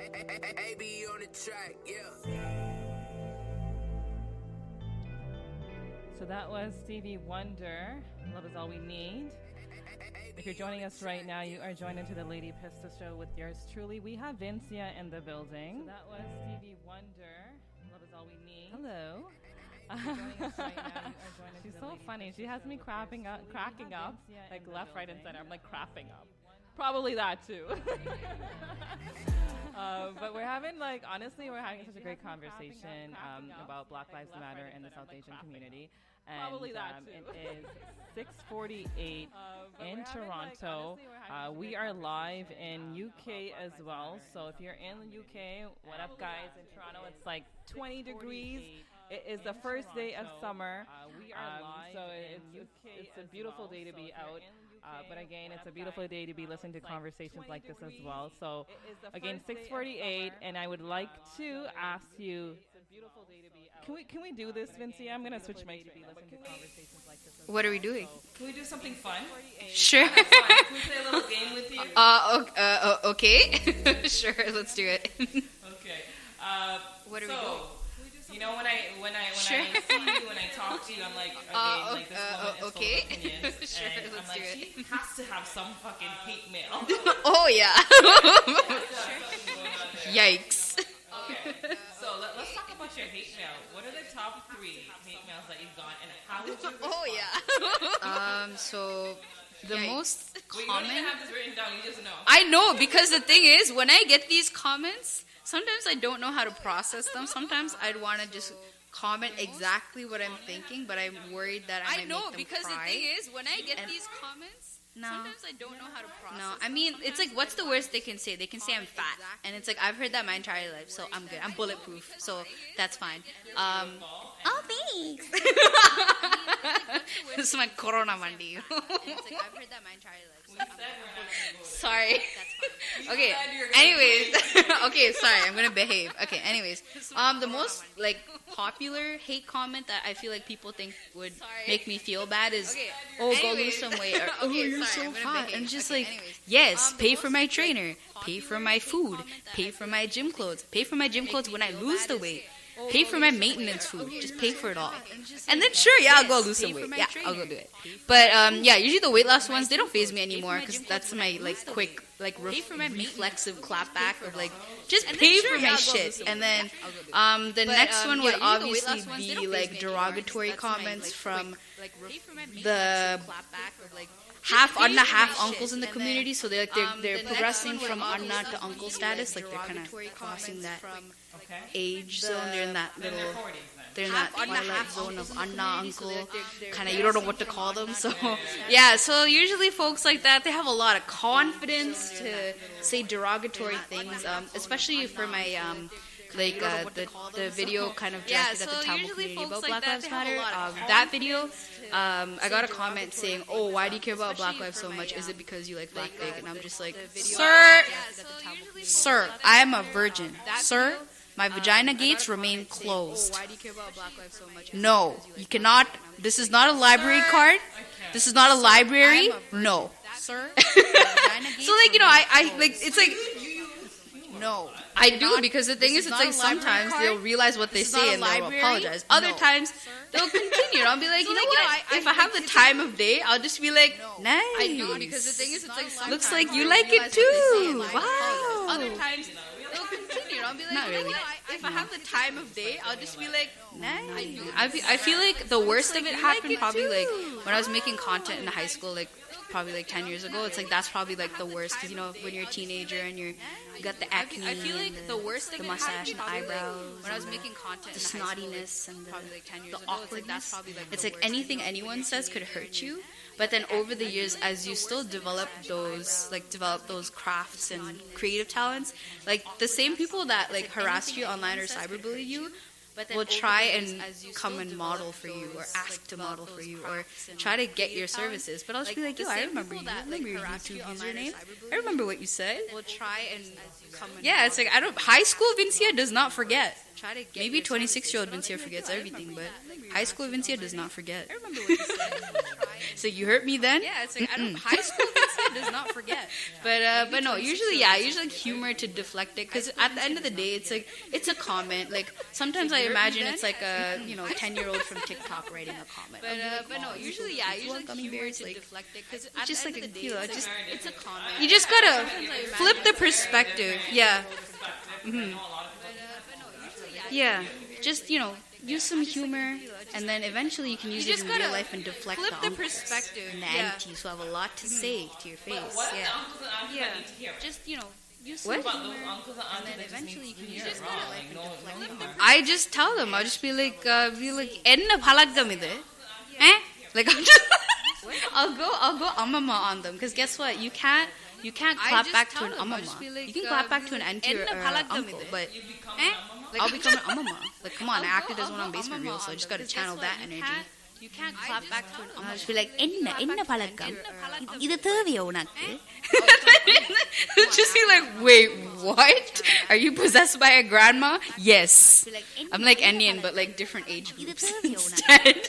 [SPEAKER 11] AB on the track, yeah.
[SPEAKER 14] So that was Stevie Wonder, Love Is All We Need. If you're joining us right now, you are joined into the Lady Pista Show with yours truly. We have Vincia in the building. So that was Stevie Wonder, Love Is All We Need. Hello. She's so funny. She has me cracking up, like left, right, and center. I'm like cracking up. Probably that too. But we're having honestly, we're having such a great conversation about Black Lives Matter in the South Asian community. And
[SPEAKER 17] Probably that too.
[SPEAKER 14] It is 6:48 in Toronto. We are live in UK as well. So if you're in the UK, what up, guys? In Toronto, it's like 20 degrees. It is the first day of summer. So it's a beautiful day to be out. But again, it's a beautiful day to be listening to conversations like this as well. So again, 6:48, and I would like to ask you, can we do this, Vincia? I'm gonna switch my conversations like this.
[SPEAKER 15] What are we doing?
[SPEAKER 14] Can we do something fun?
[SPEAKER 15] Sure.
[SPEAKER 14] Can we play a little game with you?
[SPEAKER 15] Okay. Sure, let's do it.
[SPEAKER 14] Okay.
[SPEAKER 15] What are we doing?
[SPEAKER 14] You know, when I see you, when I talk to you, I'm like, okay, this woman is
[SPEAKER 15] okay.
[SPEAKER 14] full of opinions.
[SPEAKER 15] Sure,
[SPEAKER 14] and
[SPEAKER 15] let's
[SPEAKER 14] I'm like,
[SPEAKER 15] do it.
[SPEAKER 14] she has to have some fucking hate mail.
[SPEAKER 15] Oh, yeah. Yikes.
[SPEAKER 14] Okay, so let's talk about your hate mail. What are the top 3 hate mails that you've got, and how would you respond?
[SPEAKER 15] Oh, yeah. So the most
[SPEAKER 14] Wait,
[SPEAKER 15] common...
[SPEAKER 14] you don't even have this written down, you just know.
[SPEAKER 15] I know, because the thing is, when I get these comments, sometimes I don't know how to process them. Sometimes I'd want to just comment exactly what I'm thinking, but I'm worried that I might make them cry. I know, because the thing is, when I get these comments, sometimes I don't know how to process them. I mean, it's like, what's the worst they can say? They can say I'm fat. And it's like, I've heard that my entire life, so I'm good. I'm bulletproof, so that's fine. Oh, thanks. This is my Corona Mandi. It's like, I've heard that my entire life, so I'm good. Sorry. Okay, anyways. Okay, sorry, I'm gonna behave. Okay, anyways. The most, popular hate comment that I feel like people think would make me feel bad is, oh, go lose some weight, or, oh, you're so hot. And just yes, pay for my trainer, pay for my food, pay for my gym clothes, pay for my gym clothes when I lose the weight. Pay for my maintenance food. Just pay for it all. And then sure, yeah, I'll go lose some weight. Yeah, I'll go do it. But yeah, usually the weight loss ones, they don't faze me anymore because that's my quick reflexive clapback of just pay for my shit. And then the next one would obviously be derogatory comments from the half Anna, half uncles in the community. So they're progressing from Anna to uncle status. They're kind of crossing that age zone. They're in that twilight zone of Anna, uncle. Kind of, you don't know what to call them. So yeah, so usually folks like that, they have a lot of confidence to say derogatory things, especially for my the video kind of drafted at the Tamil community about Black Lives Matter. That video, I got a comment saying, oh, why do you care about Black Lives so much? Is it because you like Black Pig? And I'm just like, sir, I am a virgin. Sir, my vagina gates remain closed. Why do you care about Black Lives so much? No, you cannot. This is not a library card. This is not a library. No. Sir, so it's like, no. I do, because the thing is, it's like sometimes they'll realize what they say and they'll apologize. Other times, they'll continue. I'll be like, you know what? If I have the time of day, I'll just be like, nice. I do, because the thing is, it's like sometimes looks like you like it too. Wow. Other times, they'll continue. I'll be like, you know what? If I have the time of day, I'll just be like, nice. I feel like the worst of it happened probably when I was making content in high school, probably 10 years ago. It's that's probably the worst, because when you're a teenager and you got the acne, I feel like the worst thing, the mustache and the eyebrows, when I was making content, the snottiness and the awkwardness. It's anything anyone says could hurt you. But then over the years, as you still develop those crafts and creative talents, the same people that harass you online or cyberbully you will try and come and model for you, or ask to model for you, or try to get your services. But I'll just be like, yo, I remember you. I remember your YouTube username. I remember what you said. Will try and come and it's high school Vincia does not forget. Maybe 26-year-old Vincia forgets everything, but high school Vincia does not forget. I remember what you said. So you hurt me then?
[SPEAKER 16] Yeah, it's like I don't. High school does not forget.
[SPEAKER 15] But no, usually I use like humor to deflect it, because at the end of the day, it's like it's a comment. Like sometimes I imagine it's like a 10-year-old from TikTok writing a comment.
[SPEAKER 16] But no, usually I use like humor to deflect it, because
[SPEAKER 15] just like
[SPEAKER 16] it's a comment.
[SPEAKER 15] You just gotta flip the perspective. Yeah. Yeah. Just use some humor, and then eventually you can use it in real life and deflect
[SPEAKER 16] flip the
[SPEAKER 15] uncles
[SPEAKER 16] perspective.
[SPEAKER 15] and the aunties who have a lot to say to your face. Just use some humor, and then eventually you can use it in real life and deflect the I just tell them. I'll just be like, enna phalagam idu? Like I'll go amama on them, because guess what? You can't clap back to an amama. You can clap back to an auntie or uncle, but I'll become an amama. Like, come on, I acted as one on Basement Reel, so I just gotta channel that energy. You can't clap back to an amama. I'll just be like, enna phalagam? Idu theviya unakku? Just be like, wait, what? Are you possessed by a grandma? Yes. I'm like Indian, but like different age groups instead.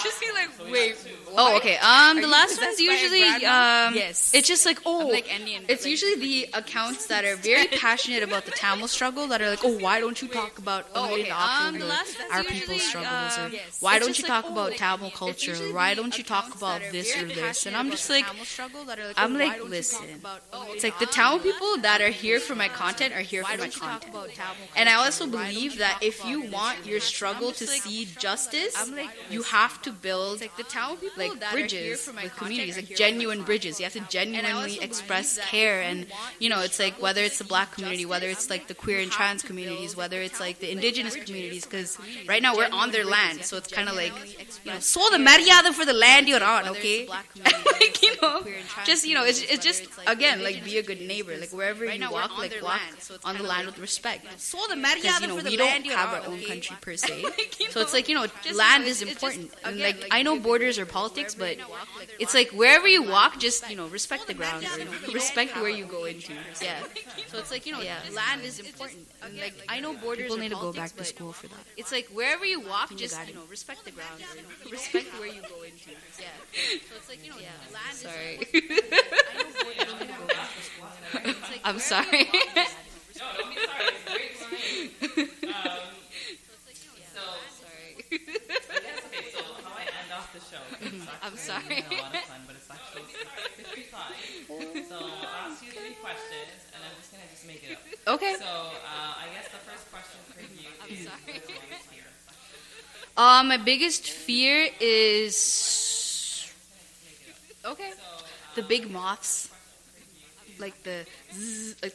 [SPEAKER 15] Just be like, wait. Oh, okay. The last one's usually yes. It's just like, it's usually the accounts that are very passionate about the Tamil struggle, that are like, why don't you talk about our people's struggles, or why don't you talk about Tamil culture, or why don't you talk about this or this? And I'm just like, listen. It's like the Tamil people that are here for my content are here for my content. And I also believe that if you want your struggle to see justice, you have to build like bridges with communities, like genuine bridges. You have to genuinely express care, and it's like whether it's the Black community, whether it's like the queer and trans communities, whether it's like the indigenous communities, because right now we're on their land, so it's kind of like so the maryada for the land you're on, okay? Just it's just again like be a good neighbor, like wherever you walk, like walk on the land with respect. So the maryada for the land you're on, we don't have our own country per se, so it's like land is important. And like I know borders are politics, but it's like wherever you walk, just respect the ground, respect where you go into. Yeah. So it's like land is important. And like I know borders. People need to go back to school for that. It's like wherever you walk, just respect the ground, respect where you go into. Yeah. So it's like land. Sorry. I know borders need to go back to school for that. I'm sorry.
[SPEAKER 14] No, don't be sorry. It's very exciting. So how I end off the show.
[SPEAKER 15] I'm sorry.
[SPEAKER 14] A lot of fun, but it's actually 6:55. So I'll ask you 3 questions, and I'm just gonna make it up.
[SPEAKER 15] Okay.
[SPEAKER 14] So I guess the first question for you is your biggest fear.
[SPEAKER 15] My biggest fear is the big moths. Like the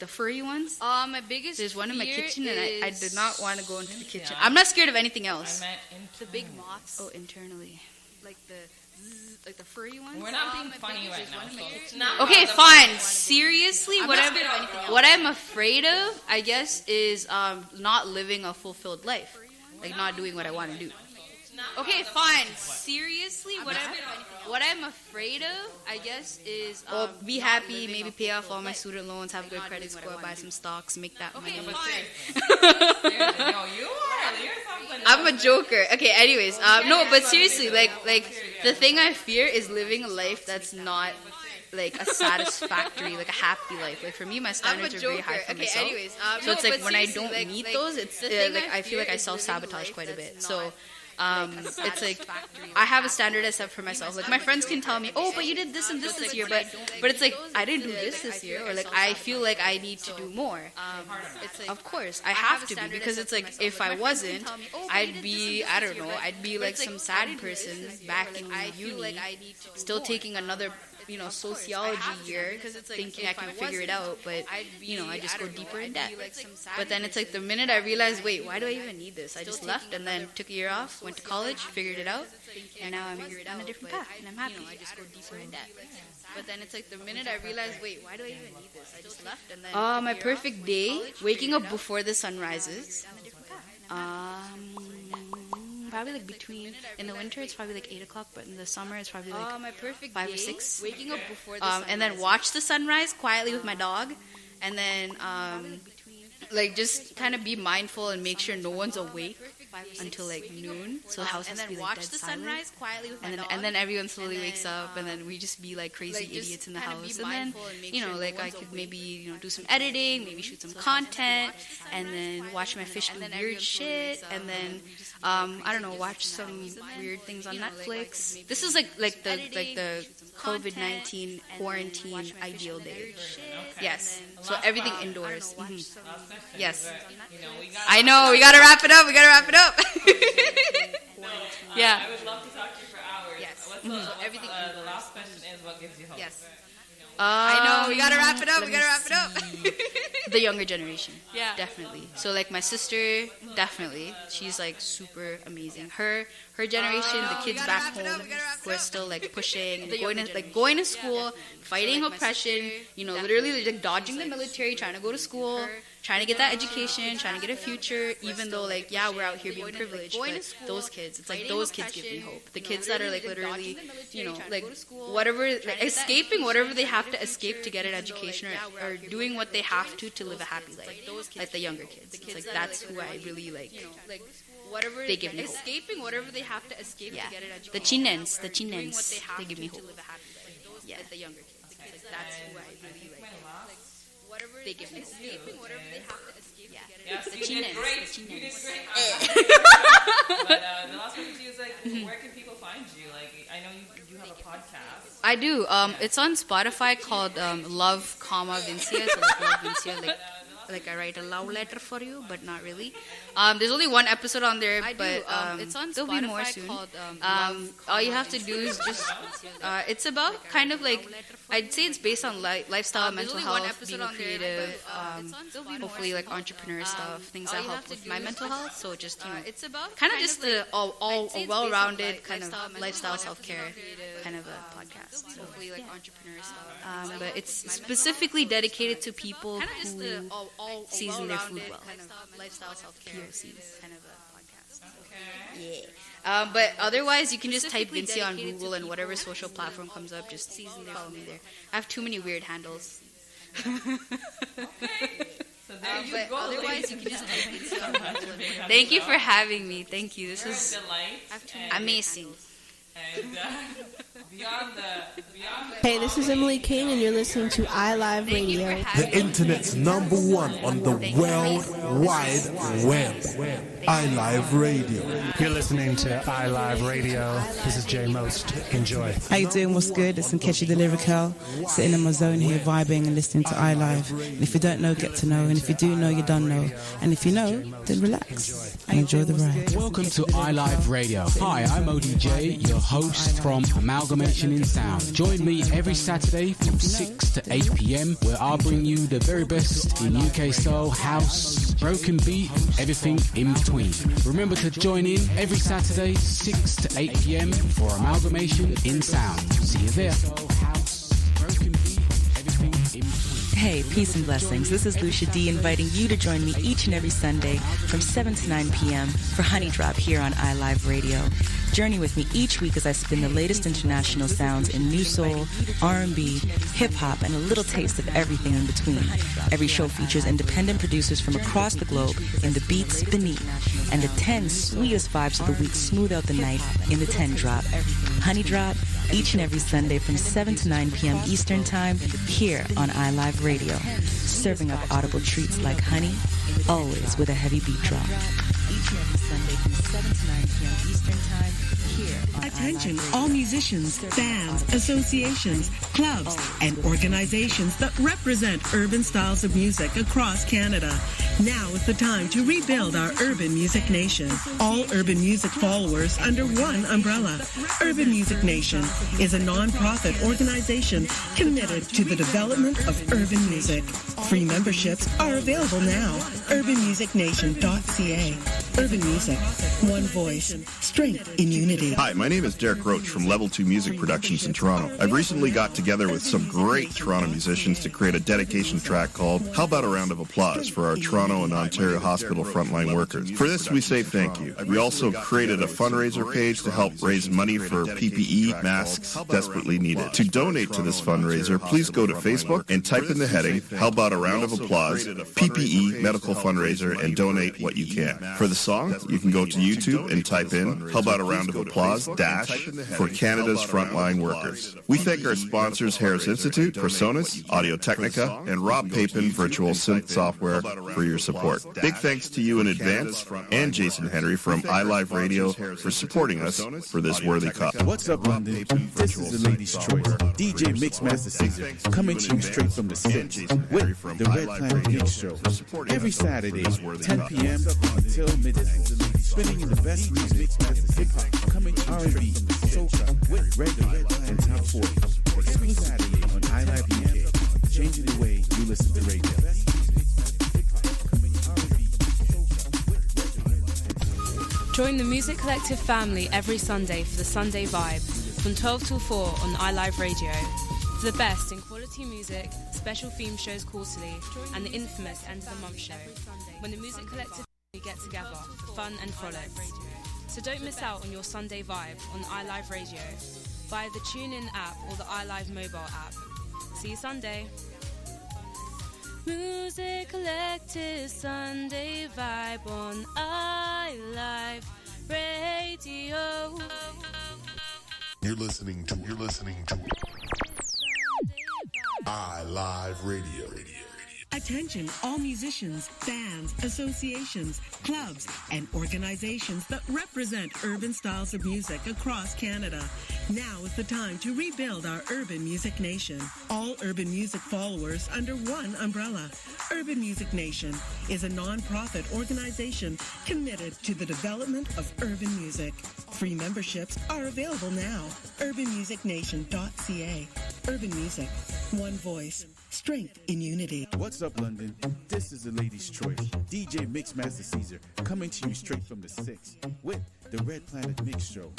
[SPEAKER 15] furry ones. My biggest There's one in my kitchen, and I did not want to go into the kitchen. I'm not scared of anything else.
[SPEAKER 14] I meant
[SPEAKER 15] the big moths. Oh, internally. Like the furry ones.
[SPEAKER 14] We're not being funny right now.
[SPEAKER 15] Okay, fine. Seriously, what I'm afraid of, I guess, is not living a fulfilled life. Like not doing what I want to do. Okay, fine. Seriously, what I'm afraid of, I guess, is be happy, maybe pay off all my student loans, have a good credit score, buy some stocks, make that money. I'm a joker. Okay, anyways, no, but seriously, like the thing I fear is living a life that's not like a satisfactory, like a happy life. Like for me, my standards are very high for myself. So it's like when I don't meet those, it's like I feel like I self-sabotage quite a bit. So it's like I have a standard I set for myself. Like my friends can tell me, but you did this and this year, but it's like I didn't do this year, or like I feel like I need to do more. Of course I have to be, because it's like if I wasn't, I'd be like some sad person back in uni, still taking another sociology year, thinking I can figure it out, but I just go deeper in debt. But then it's like the minute I realized, wait, why do I even need this? I just left and then took a year off, went to college, figured it out, and now I'm on a different path, and I'm happy. I just go deeper in debt. But then it's like the minute I realized, wait, why do I even need this? I just left and then my perfect day, waking up before the sun rises. Probably like in the winter it's probably like 8 o'clock, but in the summer it's probably like 5 or 6. Waking up before the sunrise. And then watch the sunrise quietly with my dog, and then like just kind of be mindful and make sure no one's awake until like noon. So the house has to be like
[SPEAKER 16] watch
[SPEAKER 15] dead
[SPEAKER 16] the
[SPEAKER 15] silent.
[SPEAKER 16] sunrise quietly with my dog.
[SPEAKER 15] And then everyone slowly wakes up, and then we just be like crazy idiots in the house. And then, you know, like I could maybe, you know, do some editing, maybe shoot some content, and then watch my fish do weird shit, and then I don't know, watch some weird things on Netflix. This is like the COVID-19 quarantine ideal day. Yes. So everything indoors. Yes. I know. We gotta wrap it up. Yeah.
[SPEAKER 14] I would love to talk to you for hours.
[SPEAKER 15] Yes.
[SPEAKER 14] Everything. The last question is, what gives you hope?
[SPEAKER 15] Yes. I know. We gotta wrap it up. The younger generation.
[SPEAKER 16] Yeah.
[SPEAKER 15] Definitely. So like my sister, definitely. She's like super amazing. Her generation, the kids back home who are still like pushing and going to school, fighting oppression, you know, literally like dodging the military, trying to go to school, trying to get that education, trying to get a future, even though like, yeah, we're out here being privileged, but those kids, it's like those kids give me hope. The kids that are like literally, you know, like whatever, like escaping whatever they have to escape to get an education, or doing what they have to live a happy life, like the younger kids. It's like that's who I really like. Whatever they give me hope. Escaping whatever they have to escape to get an education. The chinens, they give me hope. Yeah, the younger kids. Like that's who I really like. Whatever they give me hope. Escaping whatever they have to escape. Yeah,
[SPEAKER 14] the
[SPEAKER 15] chinens.
[SPEAKER 14] You did great. But the last question to you is like, where can people find you? Like, I know you have a podcast.
[SPEAKER 15] I do. It's on Spotify called Love, Vincia. So like Love Vincia, like I write a love letter for you, but not really. There's only one episode on there, but
[SPEAKER 16] it's on
[SPEAKER 15] there'll be more soon. All you have to do is just it's about kind of like, I'd say it's based on lifestyle, mental health, being creative, hopefully like entrepreneur stuff, things that help with my mental health. So just, you know, it's about kind of just a well-rounded kind of lifestyle self-care kind of a podcast. So hopefully like entrepreneur stuff. But it's specifically dedicated to people who season their food well. Lifestyle self-care. POCs kind of a podcast. Okay. Yeah. But otherwise, you can just type Vincia on Google, and whatever social platform comes up, just follow me there. I have too many weird handles.
[SPEAKER 14] Okay. So there you go.
[SPEAKER 15] Otherwise, you can just type Vincia on Google. Thank you for having me. Thank you. This is amazing.
[SPEAKER 14] And beyond the
[SPEAKER 17] Hey, this is Emily King, and you're listening to iLive Radio.
[SPEAKER 7] The internet's number one on the World Wide Web. iLive Radio.
[SPEAKER 18] You're listening to iLive Radio. This is Jay Most. Enjoy.
[SPEAKER 19] How you doing? What's good? It's Nkechi the Lyrical, sitting in my zone here, vibing and listening to iLive. And if you don't know, get to know. And if you do know, you don't know. And if you know, then relax and enjoy the ride.
[SPEAKER 20] Welcome to iLive Radio. Hi, I'm ODJ, your host from Amalgamation in Sound. Join me every Saturday from 6 to 8 p.m. where I'll bring you the very best in UK soul, house, broken beat, everything in between. Remember to join in every Saturday 6 to 8 p.m. for Amalgamation in Sound. See you there.
[SPEAKER 5] Hey, peace and blessings. This is Lucia D inviting you to join me each and every Sunday from 7 to 9 p.m. for Honey Drop here on iLive Radio. Journey with me each week as I spin the latest international sounds in new soul, R&B, hip-hop, and a little taste of everything in between. Every show features independent producers from across the globe in the beats beneath, and the 10 sweetest vibes of the week smooth out the night in the 10 Drop. Honey Drop, each and every Sunday from 7 to 9 p.m. Eastern Time here on iLive Radio, serving up audible treats like honey, always with a heavy beat drop. Each and every Sunday from 7 to 9 p.m. Eastern Time here on
[SPEAKER 4] Attention, all musicians, bands, associations, clubs, and organizations that represent urban styles of music across Canada. Now is the time to rebuild our urban music nation. All urban music followers under one umbrella. Urban Music Nation is a non-profit organization committed to the development of urban music. Free memberships are available now. urbanmusicnation.ca. Urban music, one voice, strength in unity.
[SPEAKER 3] Hi, my name is Derek Roach from Level 2 Music Productions in Toronto. I've recently got together with some great Toronto musicians to create a dedication track called How About a Round of Applause for our Toronto and Ontario Hospital frontline workers. For this, we say thank you. We also created a fundraiser page to help raise money for PPE masks desperately needed. To donate to this fundraiser, please go to Facebook and type in the heading, How About a Round of Applause, PPE Medical Fundraiser, and donate what you can. For the song, you can go to YouTube and type in "How about a round of applause for Canada's frontline workers." We thank our sponsors Harris Institute, Personas, Audio Technica, and Rob Papin Virtual Synth Software for your support. Big thanks to you in advance and Jason Henry from iLive Radio for supporting us for this worthy cause.
[SPEAKER 21] What's up, London? This is the Lady's Choice, DJ Mixmaster Caesar, coming to you straight from the 6 with the Red Planet Mix Show. Every Saturday, 10 p.m. until midnight. Spinning in the best music, hip-hop, coming R&B, soca, with reggae, and top 40. Every Saturday on iLive UK, changing the way you listen to radio.
[SPEAKER 22] Join the Music Collective family every Sunday for the Sunday Vibe from 12 till 4 on iLive Radio. For the best in quality music, special theme shows quarterly, and the infamous End of the Month show, when the Music Collective get together for fun and frolics. So don't miss out on your Sunday Vibe on iLive Radio via the TuneIn app or the iLive mobile app. See you Sunday. Music Collective Sunday Vibe on iLive Radio.
[SPEAKER 23] You're listening to iLive Radio.
[SPEAKER 4] Attention all musicians, bands, associations, clubs, and organizations that represent urban styles of music across Canada. Now is the time to rebuild our urban music nation. All urban music followers under one umbrella. Urban Music Nation is a non-profit organization committed to the development of urban music. Free memberships are available now. urbanmusicnation.ca. Urban Music. One voice. Strength in unity.
[SPEAKER 21] What's up, London? This is the Lady's Choice, DJ Mixmaster Caesar, coming to you straight from the 6 with the Red Planet Mix Show.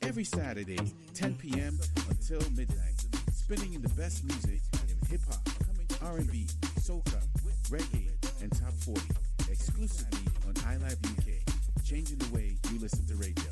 [SPEAKER 21] Every Saturday, 10 p.m. until midnight. Spinning in the best music in hip-hop, R&B, soca, reggae, and top 40. Exclusively on iLive UK. Changing the way you listen to radio.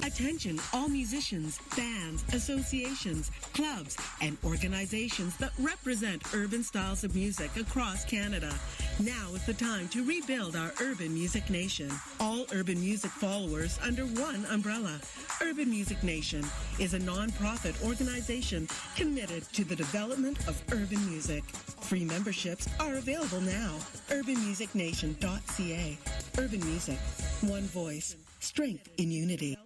[SPEAKER 4] Attention all musicians, bands, associations, clubs, and organizations that represent urban styles of music across Canada. Now is the time to rebuild our urban music nation. All urban music followers under one umbrella. Urban Music Nation is a non-profit organization committed to the development of urban music. Free memberships are available now. urbanmusicnation.ca. Urban Music. One voice. Strength in unity.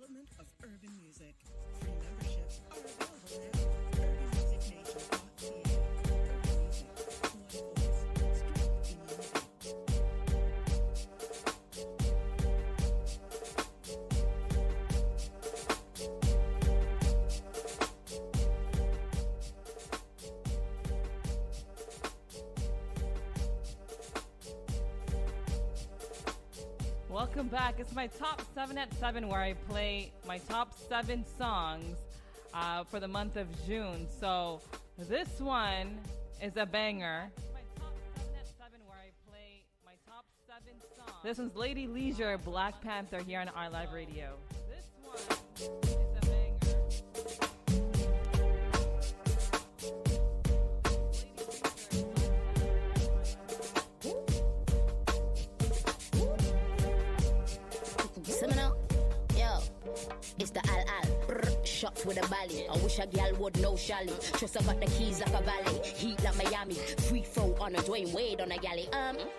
[SPEAKER 14] Welcome back. It's my top 7 at 7 where I play my top 7 songs for the month of June. So this one is a banger. This one's Lady Leisure, Black Panther here on iLive Radio. This one is a banger.
[SPEAKER 24] It's the Al shots with a bally. I wish a gal would know Shally. Trust I got the keys like a valet. Heat like Miami. Free throw on a Dwayne Wade on a galley.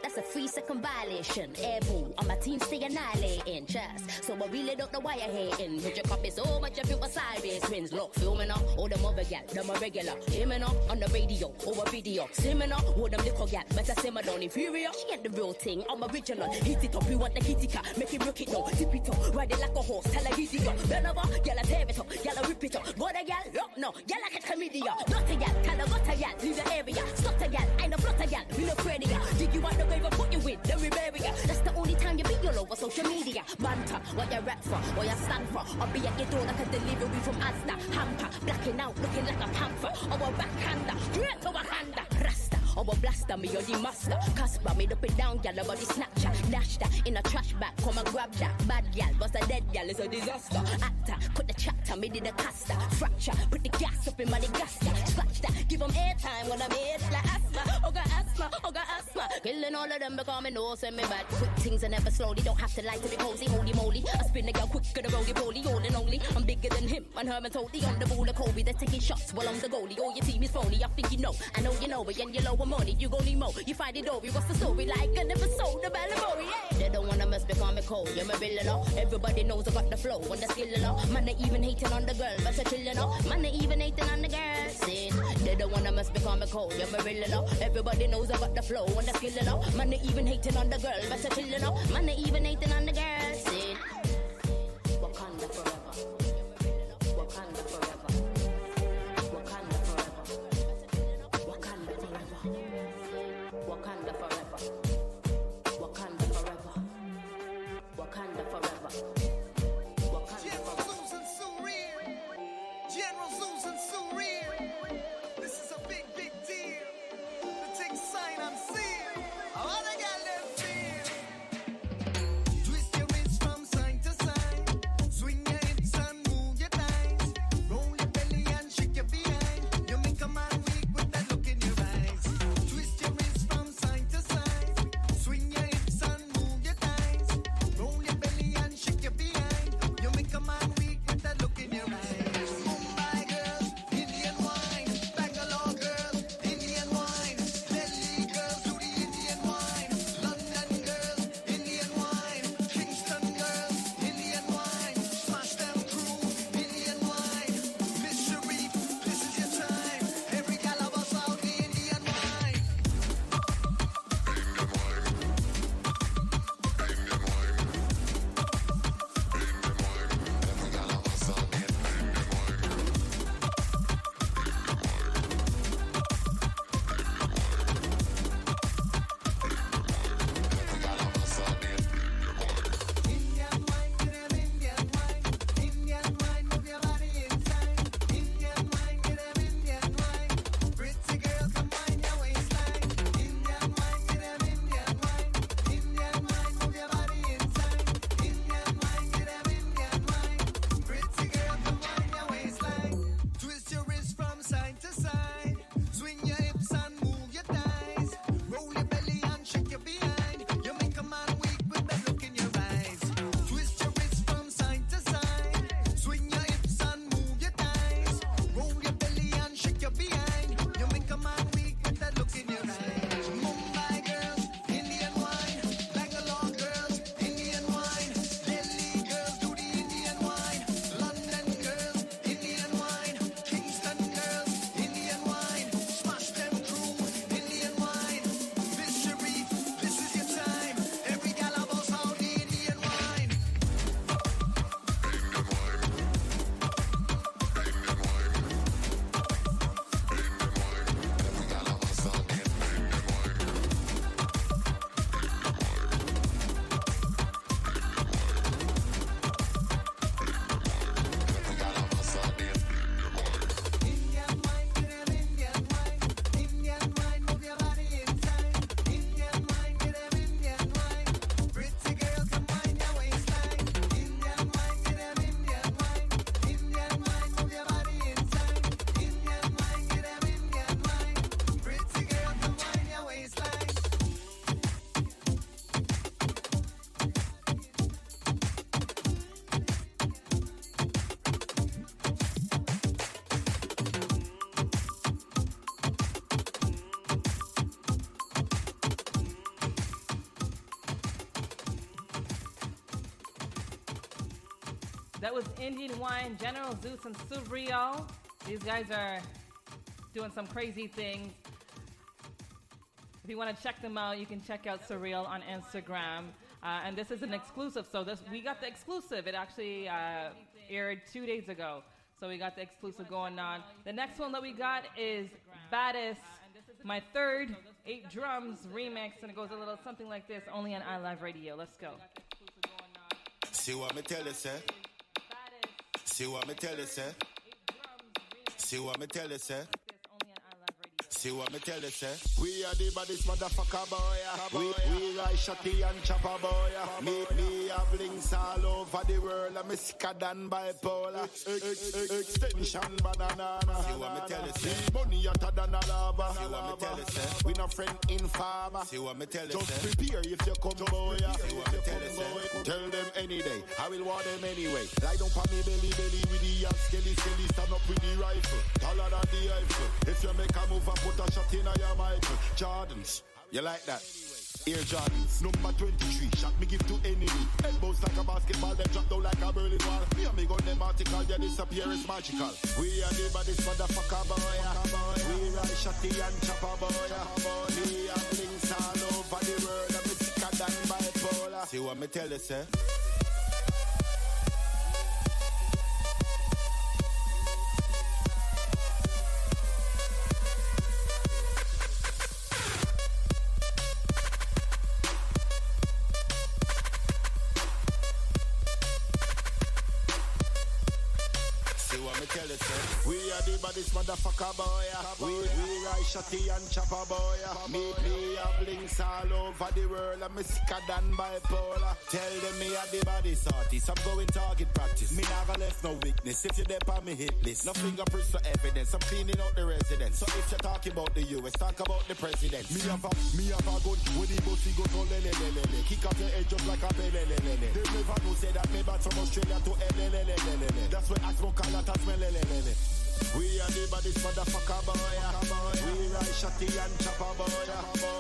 [SPEAKER 24] That's a 3-second violation. Airborne on my team stay annihilating. Trust. So I really don't know why you're hating. Put your copy so much of you were sideways twins. Look, filming up. All them other gal, them a regular. Himmin' up on the radio over video. Simming up, all them little gal. Better simmer down inferior. She ain't the real thing. I'm original. Hit it up, you want the kitty cat. Make it rock it down. Tip it up. Ride it like a horse. Tell her easy up. Bend over, gal, I tear it up. Gal, I rip it up. Go the gal, look, no. Gal, I catch chlamydia. Not a gal, kinda got a gal. Leave the area. Stop a gal, ain't a flot a gal. We no afraid of ya. Dig you out the grave and put you in. Then we bury ya. That's the only time you be all over social media. Banter, what you rap for, what you stand for. I'll be at your door like a delivery from Asda. Hamper, blacking out, looking like a panther. Our backhander, straight to a hander. Rasta, our blaster, me or the master. Casper, made up it down, gal, about the snatcher. Dash that in a trash bag, come and grab that. Bad gal, bust a dead gal, it's a disaster. Actor, put the chatter, me did a caster. Fracture, put the gas up in my gas. Scratch that, give them airtime when I'm here like asthma. Oh, got asthma, oh, got asthma. Killing all of them because me know send me bad. Quick things are never slowly, don't have to lie to be cozy. Holy moly, I spin the girl quicker than roly poly. All and only, I'm bigger than him. And Herman totally on the ball of Kobe. They're taking shots while I'm the goalie. All your team is phony. I think you know, I know you know, but you're low on money. You gon' need more. You find it over. What's the story like? I never sold the Ballamori. Yeah. They don't wanna mess because me cold. You're my villain. Everybody knows I got the flow and the skill. Man, they even hating on the girl, but they're chilling. Man, they even hating on the girl. See, they don't wanna mess because me cold. You're my villain. Everybody knows I got the flow and the skill. Man, they even hating on the girl, but they're chilling. Man, they even hating on the girl. See, Wakanda forever. Wakanda forever. Wakanda forever. Wakanda forever. Wakanda forever. Wakanda forever. Wakanda forever.
[SPEAKER 11] General Zeus and Surreal. General Zeus and Surreal. This is a big, big deal. The thing sign I'm sealed. I wanna get left feel. Twist your wrist from side to side. Swing your hips and move your thighs. Roll your belly and shake your behind. You make a man weak with that look in your eyes. Twist your wrist from side to side. Swing your hips and move your thighs. Roll your belly and shake your behind. You make a man weak with that look in your eyes. Mumbai girls, Indian wine. Bangalore girls, Indian wine. Delhi girls do the Indian wine. London girls, Indian wine. Kingston girls, Indian wine. Smash them crew, Indian wine. Miss Sharif, this is your time. Every gal of us out the Indian wine. Indian wine, get them Indian wine. Indian wine, move your body inside. Indian wine, get them Indian wine. Pretty girl, come wind your waistline. Indian wine, get them Indian wine. Indian wine, move your body inside. Indian wine, get them Indian wine. Pretty girl, come wind your waistline. Twist your wrist from side to side. Swing your hips and move your thighs. Roll your belly and shake your behind. You make a man weak with that look in your eyes. Twist your wrist from side to side. Swing your hips and move your thighs. Roll your belly and shake your behind. You make a man weak with that look in your eyes. Mumbai girls, Indian wine. Bangalore girls, Indian wine. Delhi girls do the Indian wine. London girls, Indian wine. Kingston girls, Indian wine. Smash them crew, Indian wine. Miss Sharif, this is your time. Every gal of us out the Indian wine. Indian wine, get them Indian wine. Indian wine, move your body inside. Indian wine, get them Indian wine. Pretty girl, come wind your waistline. Indian wine, get them Indian wine. Indian wine, move your body inside. Indian wine, get them Indian wine. Pretty girl, come wind your waistline.
[SPEAKER 14] That was Indian Wine, General Zeus and Surreal. These guys are doing some crazy things. If you want to check them out, you can check out Surreal on Instagram. And this is an exclusive. So we got the exclusive. It actually aired 2 days ago. So we got the exclusive going on. The next one that we got is Baddest, my third 8 drums remix. And it goes a little something like this, only on iLive Radio. Let's go.
[SPEAKER 1] See what me tell you, sir? See what me tell you, sir? See what me tell you, sir? See what me tell you, say?
[SPEAKER 11] We are the baddest motherfucker boy. We ride shotty and chopper boy. Me have links all over the world. I'm sicker than bipolar. Extension banana.
[SPEAKER 1] See what me tell you, say?
[SPEAKER 11] Money hotter than a lava.
[SPEAKER 1] See what me tell you, say?
[SPEAKER 11] We no friend in farmer.
[SPEAKER 1] See what me tell you,
[SPEAKER 11] just
[SPEAKER 1] say?
[SPEAKER 11] prepare if you come boy.
[SPEAKER 1] See what me tell you, say?
[SPEAKER 11] Tell them any day. I will want them anyway. Lie down on me belly with the young skelly. Stand up with the rifle. Taller than the Eiffel. If you make a move and put a shot in your Michael. Jordans. You like that? Air Jordans. Number 23. Shot me give to enemy. Head bounce like a basketball. Then drop down like a Berlin wall. Me and me gun them article. Their disappearance magical. We are the baddest motherfucker boy. We ride shotty and chopper boy. We have links all over the world. I'm sicker than bipolar.
[SPEAKER 1] See what me tell you, say?
[SPEAKER 11] We are the baddest motherfucker boy. We ride shotty and chopper boy. Me have links all over the world. I'm sicker than bipolar.
[SPEAKER 1] Tell them me are the baddest artist. I'm going target practice. Me never left no weakness. If you dip on me hit list, no fingerprints for evidence. I'm cleaning out the residence. So if you're talking about the US, talk about the president.
[SPEAKER 11] Me have a gun with the bossy go to lelelelele. Kick off your head just like a pelelelele. They never know say that me back from Australia to lelelelele. That's why I smoke a lot of smell lelelele. We are the baddest motherfucker boy. We ride shotty and chopper boy.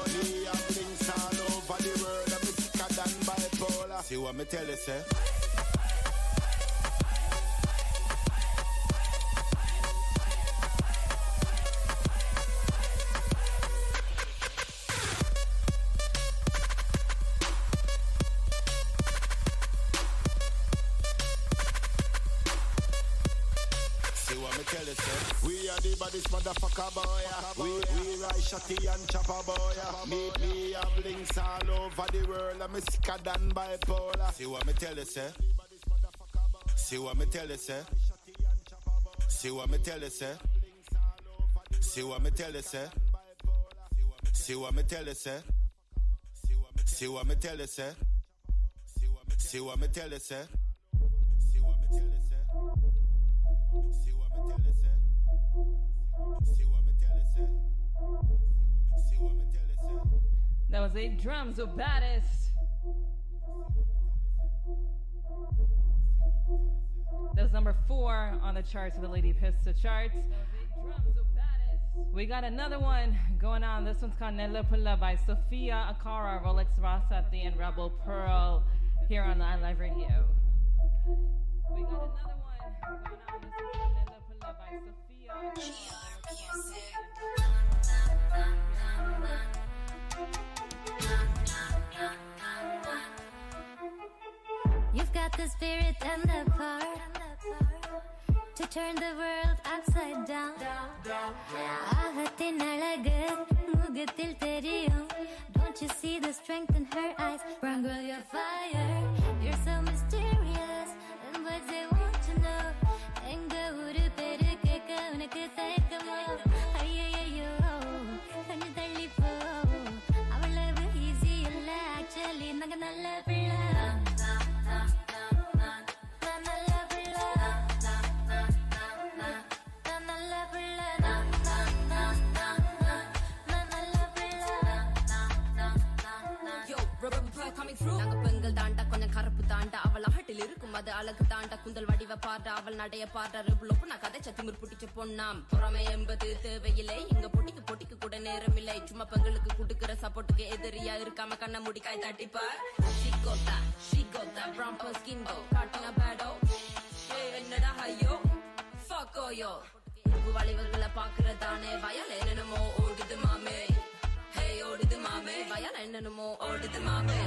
[SPEAKER 11] We have links all over the world. I'm sicker than bipolar.
[SPEAKER 1] See what me tell you, say?
[SPEAKER 11] We are the baddest motherfucker boy. We ride shotty and chopper boy. Me have links all over the world. I'm sicker than bipolar.
[SPEAKER 1] See what me tell you, say? See what me tell you, say? See what me tell you, say? See what me tell you, say? See what me tell you, say? See what me tell you, say? See what me tell you, say? See what me tell you, say? See what me tell you, say? See what me tell you, say? See what me tell you, say? See what me tell you, say?
[SPEAKER 14] That was 8 drums of baddest. That was number 4 on the charts of the Lady Pista charts. We got another one going on. This one's called Nella Pula by Sophia Akara, Rolex Rasati, and Rebel Pearl here on the iLive Radio. We got another one going on. This one's called Nella Pula by Sophia
[SPEAKER 2] You've got the spirit and the power to turn the world upside down. ஆகத்தின் அழகு முகத்தில் தெரியும். Don't you see the strength in her eyes? Brown girl, you're fire. You're so mysterious, and what they want to know. எங்க ஊரு பேரு கேட்க உனக்கு தயக்கமோ? ஐயையோ, கண்ணு தள்ளி போ. அவ்வளவு easy இல்ல, actually நாங்க நல்ல பிள்ளை.
[SPEAKER 6] நாங்க பெண்கள் தாண்டா கொஞ்சம் கருப்பு தாண்டா அவள் அகட்டில் இருக்கும் அது அழகு தாண்டா குந்தல் வடிவ பாட்டா அவள் நடைய பாட்டா ரெபுளப்பு நான் கதை திமிர் புட்டிச்ச பொண்ணாம் புறமே என்பது தேவையில்லை எங்க பொட்டிக்கு கூட நேரம் இல்லை சும்மா பெண்களுக்கு கொடுக்கிற சப்போர்ட்டுக்கு எதிரியா இருக்காம கண்ண மூடி காய் தட்டிப்பார் she got that brown pearl skin though காட்டின பேடோ என்னடா ஐயோ fuck yo வளைவுகளை பாக்குறதானே வயல் என்னமோ ஓடுது மாமே ஓடுது மாமே வயல் என்னமோ ஓடுது மாமே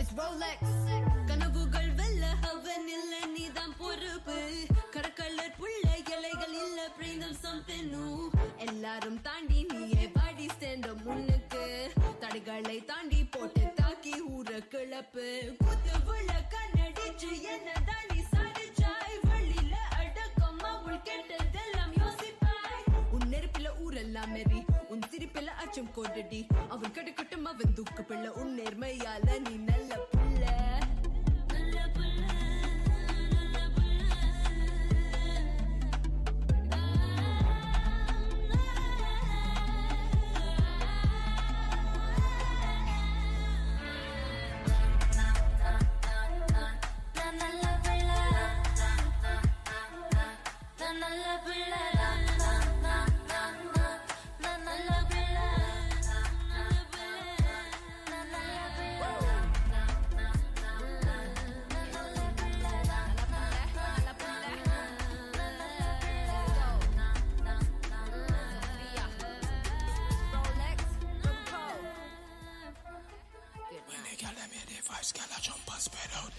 [SPEAKER 2] It's Rolex. கனவுகள் வெல்ல அவன் இல்ல நீதான் பொறுப்பு கரக்கலர் புள்ள இலைகள் இல்ல bring them something new எல்லாரும் தாண்டி நீயே பாடி ஸ்டேண்ட் முன்னுக்கு
[SPEAKER 9] எல்லை தாண்டி போட்டு தாக்கி ஊற கிளப்பு குத்து விழ கண்ணடிச்சு என்னதான் நீ சாதிச்சாய் வழியில அடக்கமா உள் கேட்டதெல்லாம் யோசிப்பாய் உன் நெருப்பில ஊரெல்லாம் மெறி உன் சிரிப்பில அச்சம் கோடடி அவன் கடுக்கட்டும் அவன் தூக்கு பிள்ளை உன் நேர்மையால நீ நல்ல புள்ள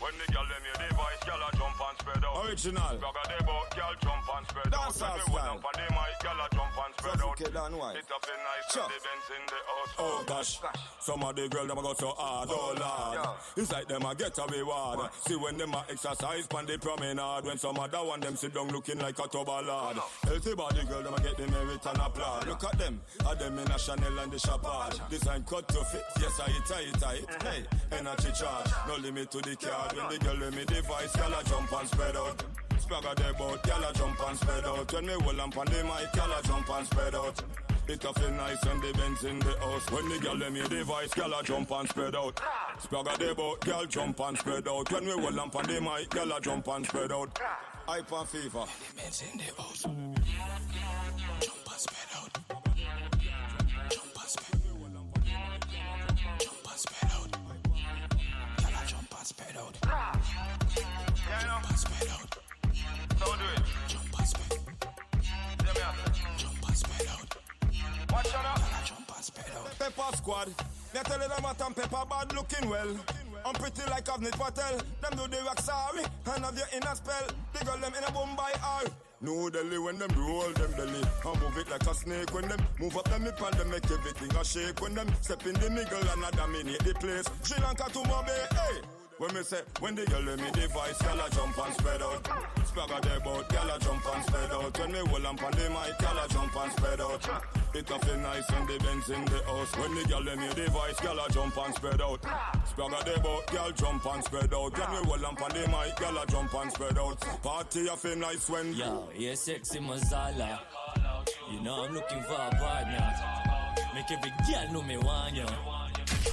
[SPEAKER 10] When the girl them hear the voice, girl a jump and spread out.
[SPEAKER 12] Original.
[SPEAKER 10] Gaga the boat, girl jump and spread out.
[SPEAKER 12] Dance
[SPEAKER 10] When we hold up on the mic, girl a jump and spread out. It up in nice and the Benz in the house.
[SPEAKER 12] Oh gosh, some of the girls them a go so hard, oh lord. It's like them a get a reward. See when them a exercise pan the promenade. When some other one them sit down looking like a tubber lord. Healthy body girl them a get the merit and applaud. Look at them, are them in a Chanel and the Chapard. Design cut to fit, yes I tight. Hey, energy charge, no limit to the card. When the girl let me device, girl a jump and spread out. Spagger the boat, girl a jump and spread out. When me hold up on the mic, girl a jump and spread out. It a feel nice and the Benz in the house. When the girl let me device, girl a jump and spread out. Spagger the boat, girl jump and spread out. When we hold up on the mic, girl a jump and spread out. Hype and fever. The Benz in the house. Jump and spread out. Jump and spread out. Jump and spread out. Girl a jump and spread out. Jump and spread out.
[SPEAKER 10] So do it.
[SPEAKER 12] Jump and spread out. Jump and spread out.
[SPEAKER 10] Watch out.
[SPEAKER 12] Jump and spread out. Pepper squad. Me tell them that I'm pepper bad looking well. I'm pretty like Avnit Patel. Them do the rock sorry and have you in a spell. They got them in a Bombay all. New Delhi when them roll them belly and move it like a snake. When them move up them lip and them make everything a shake. When them step in the middle and dominate the place. Sri Lanka to Mumbai, hey. When me say, when the girl let me device, girl a jump and spread out. Spagger the boat, girl a jump and spread out. When me hold up on the mic, girl a jump and spread out. It a feel nice and the Benz in the house. When the girl let me device, girl a jump and spread out. Spagger the boat, girl jump and spread out. When me hold up on the mic, girl a jump and spread out. Party a feel nice when.
[SPEAKER 13] Yo, yeah, sexy Mazala. You know I'm looking for a partner. Make every girl know me want you.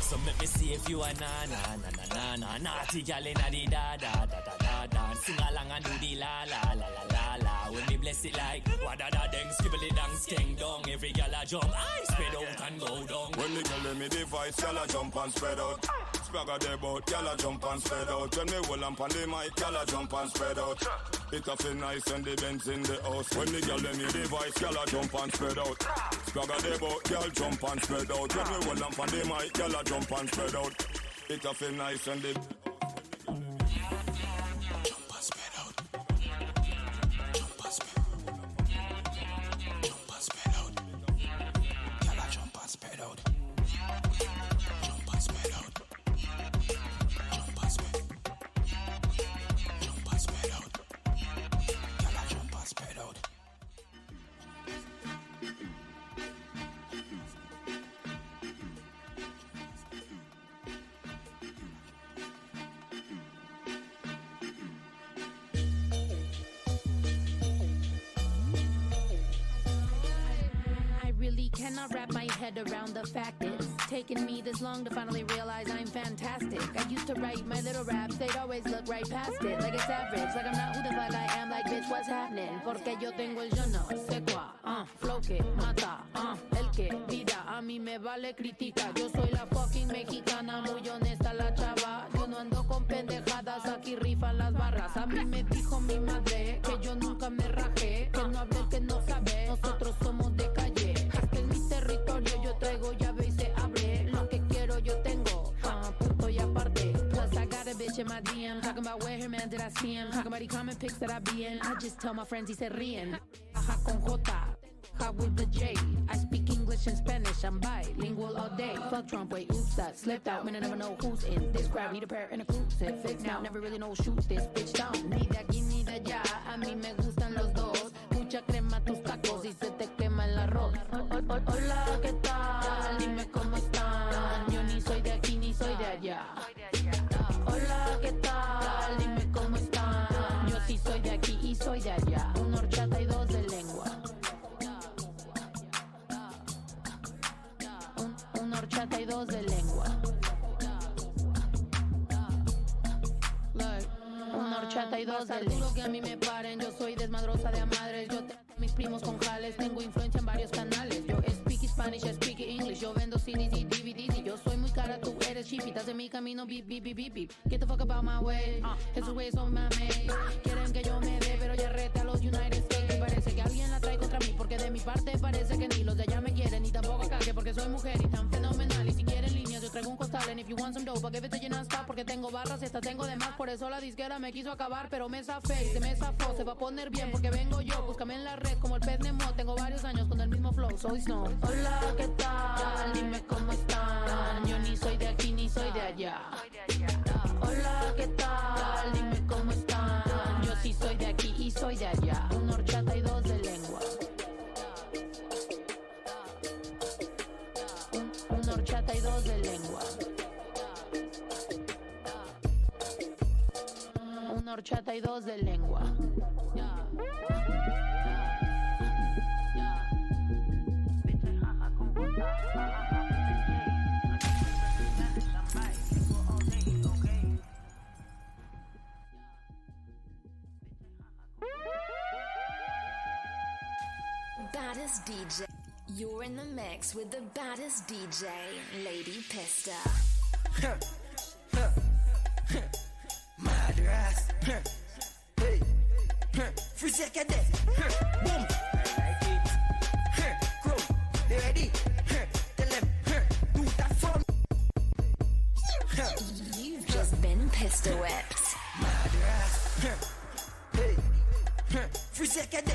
[SPEAKER 13] So make me see if you are na naughty girl inna the da. Sing along and do the la. When me bless it like wada deng, skibble it down, skeng dong. Every girl a jump, I spread out and go down.
[SPEAKER 12] When the girl let me device, girl a jump and spread out. Spagger the boat, girl a jump and spread out. When me hold up on the mic, girl a jump and spread out. It a feel nice and the Benz in the house. When the girl let me device, girl a jump and spread out. Spagger the boat, girl jump and spread out. When me hold up on the mic, girl a jump and spread out. It a feel nice and the jump and spread out. Jump and spread out. Jump and spread out. Girl a jump and spread out. Jump and spread out. Jump and spread. Jump and spread out. Girl a jump and spread out.
[SPEAKER 25] Cannot wrap my head around the fact it's taken me this long to finally realize I'm fantastic. I used to write my little raps, they'd always look right past it, like it's average, like I'm not who the fuck I am, like bitch what's happening. Porque yo tengo el yo no sé cuá, flow que mata, el que vida a mí me vale critica. Yo soy la fucking mexicana, muy honesta la chava. Yo no ando con pendejadas, aquí rifan las barras. A mí me dijo mi madre que yo nunca me rajé, que no hable el que no sabe, nosotros somos de calle. Territorio yo traigo llave y se abre. Lo que quiero yo tengo, punto y aparte. Plus I got a bitch in my DM talking about where her man did I see him. Talking about the comment pics that I be in. I just tell my friends y se ríen. Ajá con J, with the J. I speak English and Spanish. I'm bilingual all day. Fuck Trump, wait, oops. that slipped out. Man, I never know who's in this crowd. Need a pair and a crucifix now. Never really know shoot this bitch down. Ni de aquí ni de allá. A mí me gustan los dos. Mucha crema tus tacos y se te quema el arroz. Hola, ¿qué tal? Dime cómo están. Yo ni soy de aquí ni soy de allá. Hola, ¿qué tal? Dime cómo están. Yo sí soy de aquí y soy de allá. Una horchata y dos de lengua. Una horchata y dos de lengua. Una horchata y dos de lengua. Que a mí me paren, yo soy desmadrosa de a madres. Yo tengo mis primos con jales, tengo influencia en varios canales. Yo speak Spanish, speak English. Yo vendo CDs y DVDs y yo soy muy cara, tú eres cheap. Estás en mi camino, beep, beep, beep, beep, beep. Get the fuck about my way. Esos güeyes son mame. Quieren que yo me dé, pero ya rete a los United States. Y parece que alguien la trae contra mí, porque de mi parte parece que ni los de allá me quieren, ni tampoco acá, que porque soy mujer y tan fenomenal. Y si quieren líneas, yo traigo un costal. And if you want some dope, I'll give it to you non-stop, porque tengo barras y estas tengo de más. Por eso la disquera me quiso acabar, pero me zafé y se me zafó. Se va a poner bien porque vengo yo. Búscame en la red como el pez Nemo. Tengo varios años con el mismo flow, soy Snow. Hola, ¿qué tal? Dime cómo están. Yo ni soy de aquí ni soy de allá. Hola, ¿qué tal? Dime cómo están. Yo sí soy de aquí y soy de allá. Una horchata y dos de lengua. Una horchata y dos de lengua. Una horchata y dos de lengua.
[SPEAKER 2] Baddest DJ. You're in the mix with the baddest DJ, Lady Pista.
[SPEAKER 11] Madras. Hey. Free second. Boom. Chrome. They ready? Tell them. Do that for me.
[SPEAKER 2] You've just been pistol whipped.
[SPEAKER 11] Madras. Hey. Free second.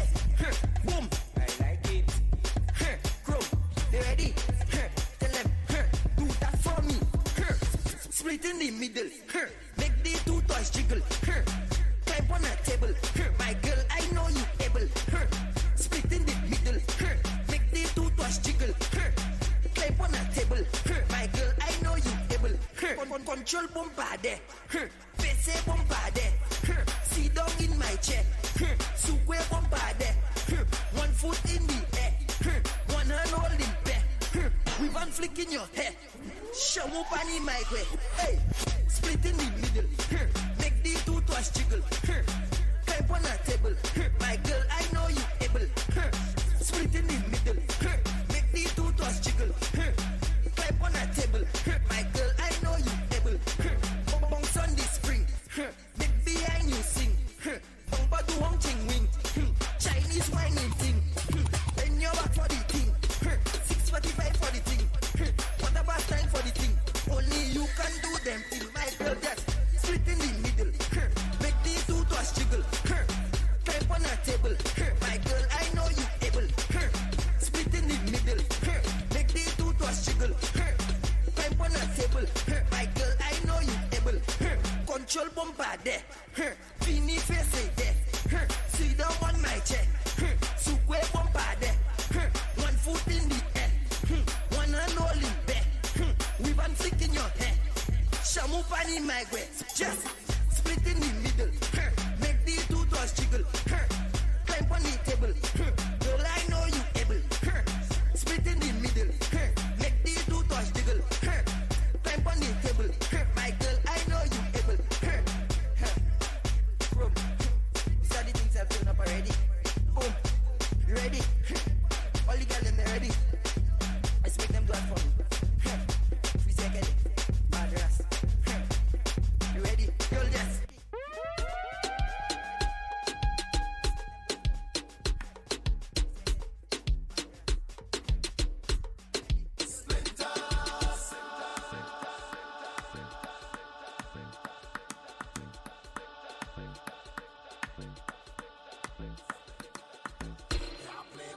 [SPEAKER 11] Boom. I like it. Chrome. They ready? Tell them. Do that for me. Split in the middle. Make the two toys jiggle. Climb on a table. My girl, I know you able. Split in the middle. Make the two toys jiggle. Climb on a table. My girl, I know you able. Control bombade. Face bombade. Sit down in my chair. Sukwe bombade. One foot in the air. One hand holding back. With one flick in your hair. Show up on in my way. Hey, split in the middle. Make the two toys jiggle. Climb on a table. My girl, I know you able. Split in the middle. Make the two toys jiggle. Climb on a table. My girl, I know you able. Bounce on the spring. Make behind you sing. Bumper to Hong Ching Wing. Chinese whining thing. Bend your back for the thing. 6:45 for the thing. What about time for the thing? Only you can do them thing. My girl, just split in the middle. Make these two toys jiggle. Climb on a table. My girl, I know you able. Split in the middle. Make these two toys jiggle. Climb on a table. My girl, I know you able. Control bombade. Fini face there. Sit down on my chair. Sukwe bombade. One foot in the air. One hand holding back. With one flick in your hair. Shamu pan in my way. Just split in the middle. Make the two toys jiggle. Climb on the table. Girl, I know you able. Split in the middle. Make the two toys jiggle. Climb on the table. My girl, I know you able. Bro, these are the things I've done up already. Boom. You ready? All the girls, they're ready. I expect them to have fun. 3 seconds. Madras. You ready? Girl, yes.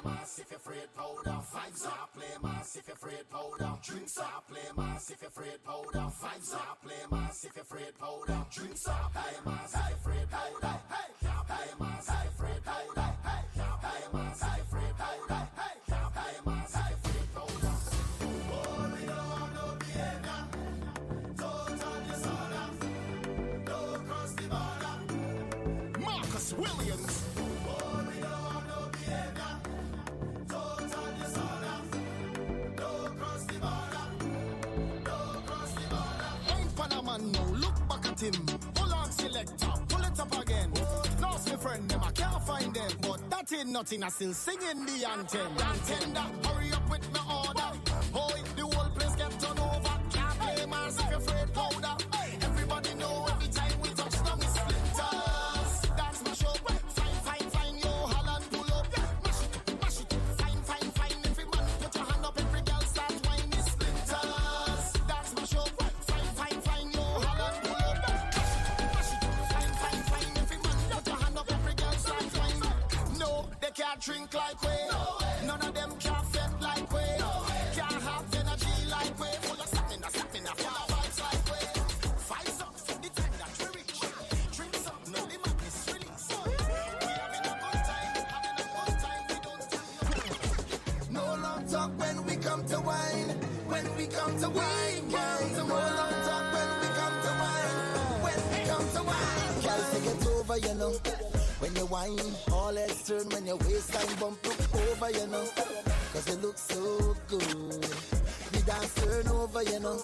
[SPEAKER 7] Massive
[SPEAKER 11] you're afraid powder. Fives are play mass if you're afraid powder. Drinks are play mass if you're afraid powder. Fives are play mass if you're afraid powder. Drinks are play mass if you're afraid powder. Play mass if you're afraid powder. Play mass if you're afraid powder. Play mass if you're afraid powder. Oh, we don't want no behavior. Total disorder. No cross the border. Marcus Williams. Now look back at him. Hold on, selector, pull it up again. Lost my friend, them I can't find them, but that ain't nothing. I still singing the anthem. Tender, hurry up with my order. Boy, the whole place get turned over. Can't play mass if you're afraid powder. Everybody know every time we touch down it's splinters. That's my show. Fine, fine, fine, yo, Holland pull up. Mash it, fine, fine, fine. Every man put your hand up, every girl start whining. It's splinters. That's my show. Can't drink like we. No, none of them can't fit like we. No, can't have energy like we. Full of stamina, full of vibes like we. Vibes up for the time that we reach. Drinks up, no the madness release. We having a good time, we don't take no long talk when we come to wine. When we come to wine, no long talk when we come to wine. When we come to wine, girl, take it over, you know. When you whine, all heads turn when your waistline bump over, you know. Cause you look so good. The dance turn over, you know.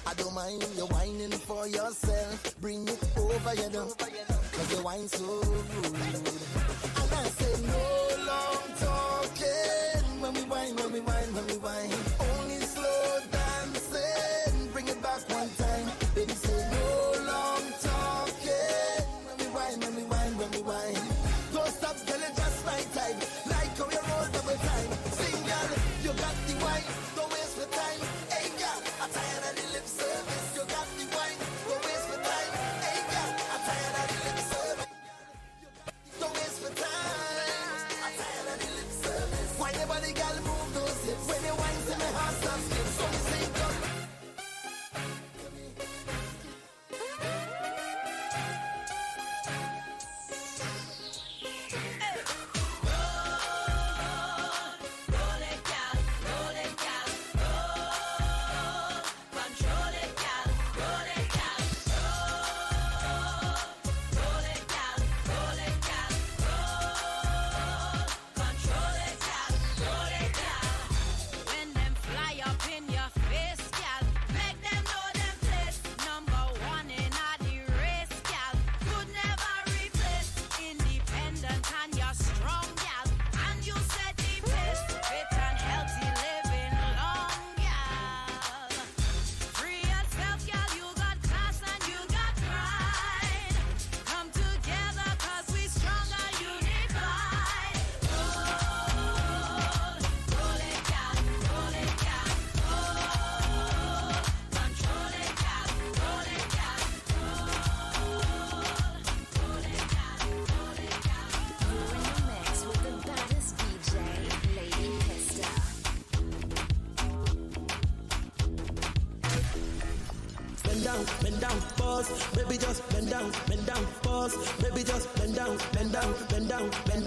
[SPEAKER 11] I don't mind you whining for yourself. Bring it over, you know. Cause you whine so good. And I say no long talking. When we whine, when we whine, when we whine. Only slow dancing. Bring it back one time. Baby say no long talking. When we whine, when we whine, when we whine. Don't stop, girl, it's just my time. Like how you roll double time. Sing, girl, you got the wine. Don't waste the time. Hey, girl, I'm tired of the lip service. You got the wine. Don't waste the time. Hey, girl, I'm tired of the lip service. Don't waste the time. I'm tired of the lip service. Why nobody, girl, move those hips? When you wine to my heart stops skip. So you say, come.
[SPEAKER 7] bend down, pause. Baby, just bend down, pause. Baby, just bend down, pause. Baby,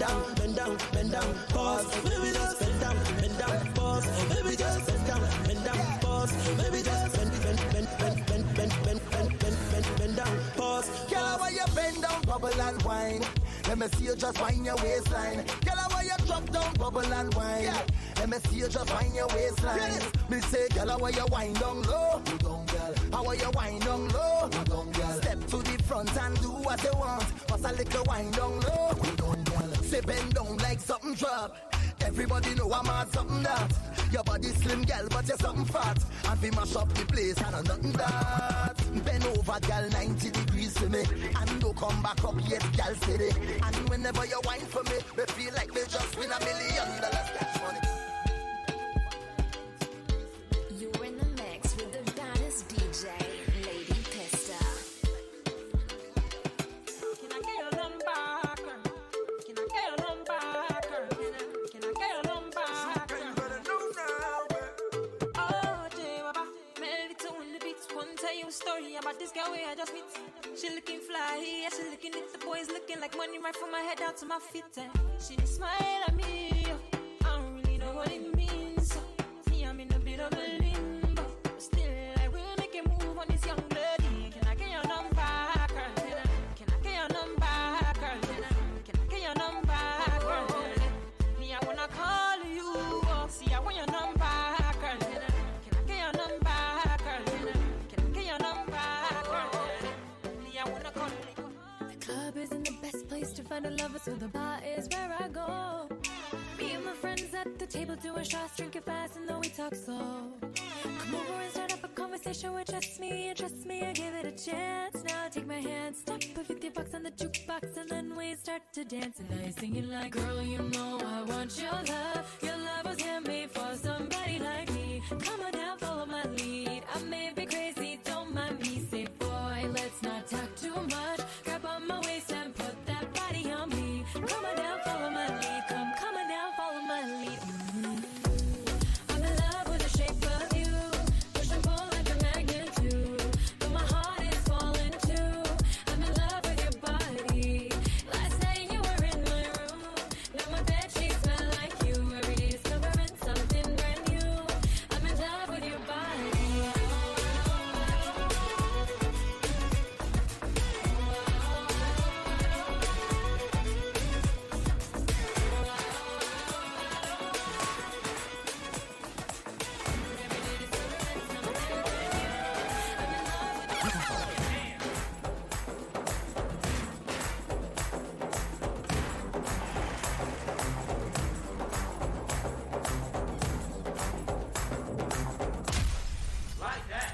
[SPEAKER 7] just bend down, pause. Baby, just bend down, pause. Baby, just bend down, pause.
[SPEAKER 11] Girl, why you bend down, bubble and wine? Let me see you just wind your waistline. Girl, why you drop down, bubble and wine? Yeah. Let me see you just wind your waistline. Me say, girl, why you wind down low? You don't, girl. How you wind down low? You don't, girl. Step to the front and do what you want. What's a little wind down low? You don't, girl. Say bend down like something drop. Everybody know I'm at something that. Your body slim, girl, but you're something fat. And we mash up the place and nothing that. Bend over, girl, 90 degrees to me. And don't come back up yet, girl, steady. And whenever you whine for me, we feel like we just win $1 million cash money.
[SPEAKER 8] You're in the mix with the baddest DJ, Lady Pista.
[SPEAKER 15] Can I get your number? Can I get your number? Can I get your number? you a story about this girl where I just meet. She looking fly, yeah, she looking at the boys looking like money right from my head down to my feet. She just smile at me, I don't really know what it means. See, I'm in a bit of a limbo, but still I will make a move on this young lady. Can I get your number, girl? Can I get your number, girl? Can I get your number, girl? Me, I wanna call you. See, I want your number, girl. Can I get your number, girl? Can I get your number, girl? Me, I wanna call you.
[SPEAKER 2] The club isn't the best place to find a lover, so the bar is where I go. Me and my friends at the table doing shots, drinking fast, and though we talk slow. Come over and start up a conversation with just me, and trust me, I give it a chance. Now take my hand, stop, put $50 on the jukebox, and then we start to dance. And now you're singing like, girl, you know I want your love. Your love was handmade for somebody like me. Come on down, follow my lead. I may be crazy, don't mind me. Say, boy, let's not talk too much. Grab on my waist and put that body on me. Come on down, follow my lead. Come on down, follow my lead. I'm in love with the shape of you. Push and pull like a magnet too. But my heart is falling too. I'm in love with your body. Last night you were in my room. Now my bed sheets smell like you. Every day discovering something brand new. I'm in love with your body.
[SPEAKER 11] Like that.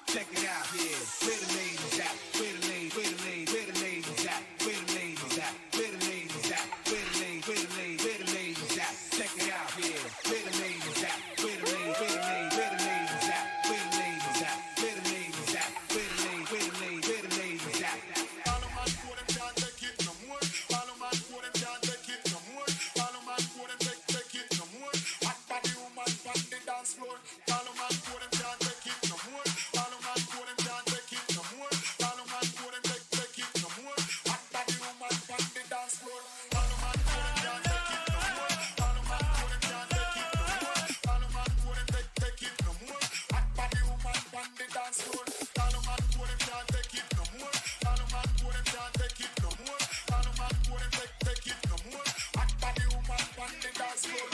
[SPEAKER 11] Check it out here. Where the ladies at? Where the ladies? Where the ladies? Where the ladies at? Where the ladies at? Where the ladies at? Where the ladies? Where the ladies? Where the ladies at? Check it out here. Where the ladies at? Where the ladies? Where the ladies? Where the ladies at? Where the ladies at? Where the ladies at? Where the ladies? Where the ladies? Where the ladies at? All of my food and can't take it no more. All of my food and can't take it no more. All of my food and take it no more. Hot body woman on the dance floor. All of my food and can't take it no more. All of my food and can't take it no more. All of my food and take it no more. Hot body woman on the dance floor. All of my food and can't take it no more. All of my food and can't take it no more. All of my food and take it no more. Hot body woman on the dance floor. All of my food and can't take it no more. All of my food and can't take it no more. All of my food and take it no more. Hot body woman on the dance floor.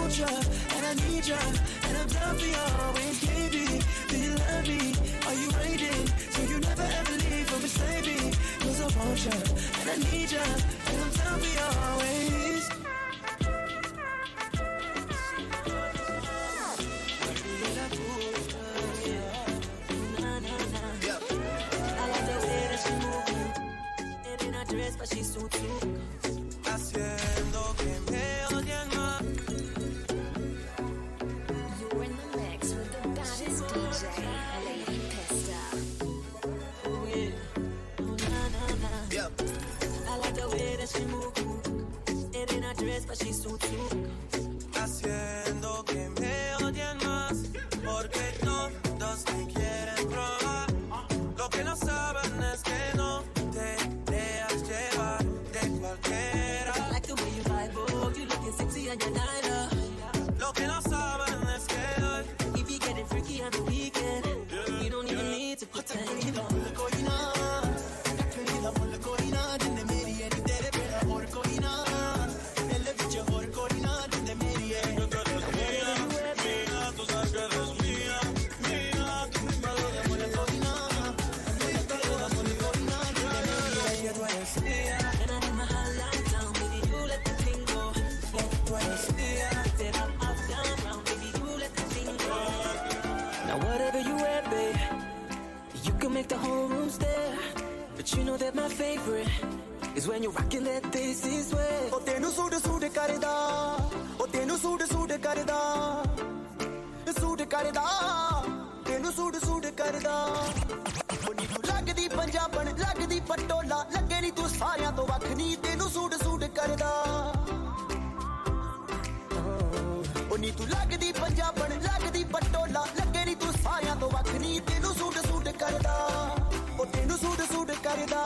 [SPEAKER 7] want ya, and I need ya, and I'm down for you always, baby. Do you love me? Are you waiting? So you never ever leave or mistake me? 'Cause I want ya, and I need ya, and I'm down for you always.
[SPEAKER 16] But she's so cute.
[SPEAKER 7] Haciendo que me odien más.
[SPEAKER 8] You're in the mix with the baddest DJ, Lady Pista.
[SPEAKER 16] Oh yeah, oh na na na. Yeah. I like the way that she move. It in a dress, but she's so cute.
[SPEAKER 7] Haciendo que me odien más, porque todos me quieren probar. Lo que no saben es que no te dejas llevar de cualquiera.
[SPEAKER 16] I like the way you vibe, oh, you looking sexy and you're niner.
[SPEAKER 7] Lo que no saben es que hoy
[SPEAKER 16] you be getting freaky on the weekend. You don't even need to pretend. Make the whole room stare, but you know that my favorite is when you're rocking that this is way.
[SPEAKER 7] O tenu suit karda, o tenu suit karda, suit karda, tenu suit karda. O ni tu lagdi punjaban, lagdi patola, lage ni tu saariyan to wakhni, tenu suit karda. O ni tu lagdi punjaban, lagdi patola, lage ni tu saariyan to wakhni, tenu suit karda. O tenu suit karda.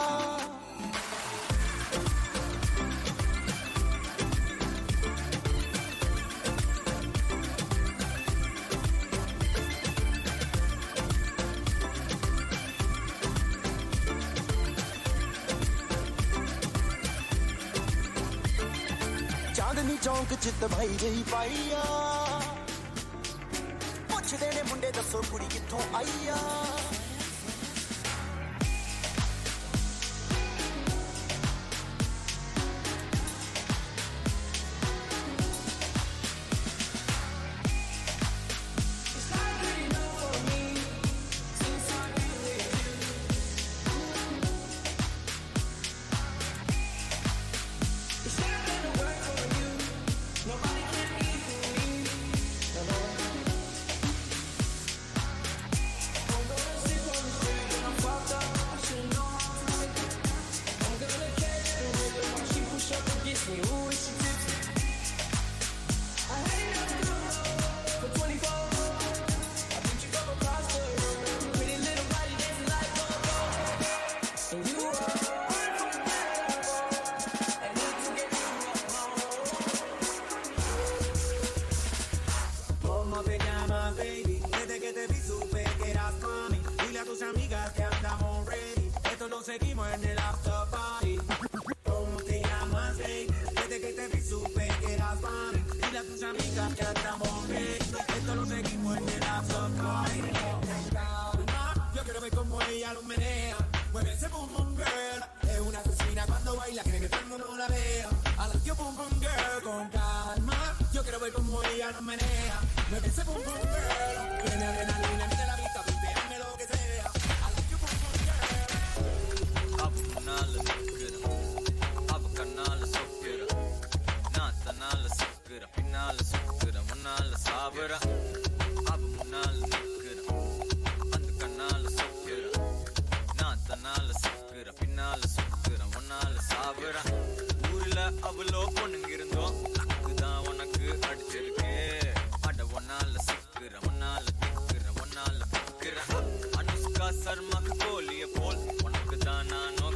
[SPEAKER 7] चांदनी चौंक चित भाई गई पाइया पुछदे ने मुंडे दसो कुड़ी कित्थों आईया
[SPEAKER 11] Seguimos en el after party. ¿Cómo te llamas, hey? Desde que te vi supe que eras mami. Dile a tus amigas que andamos bien. Esto lo seguimos en el after party. Yo quiero ver cómo ella lo menea. Mueve ese boom boom girl. Es una asesina cuando baila, quiere que todo el mundo la vea. I like your boom boom girl con calma. Yo quiero ver cómo ella lo menea. Mueve ese boom boom girl. Tiene adrenalina, mete la vista, hazme lo que sea. I like your boom boom girl.
[SPEAKER 17] Nala sukra, ab kanala sukra, nata nala sukra, pinala sukra, manala sabra, ab munala sukra, and kanala sukra, nata nala sukra, pinala sukra, manala sabra. Urla avlo ponungirundho, nakkuda unaku adichirukke, ada manala sukra, manala tikra, manala tikra. Anushka Sharma ku koliye pol, unaku da nano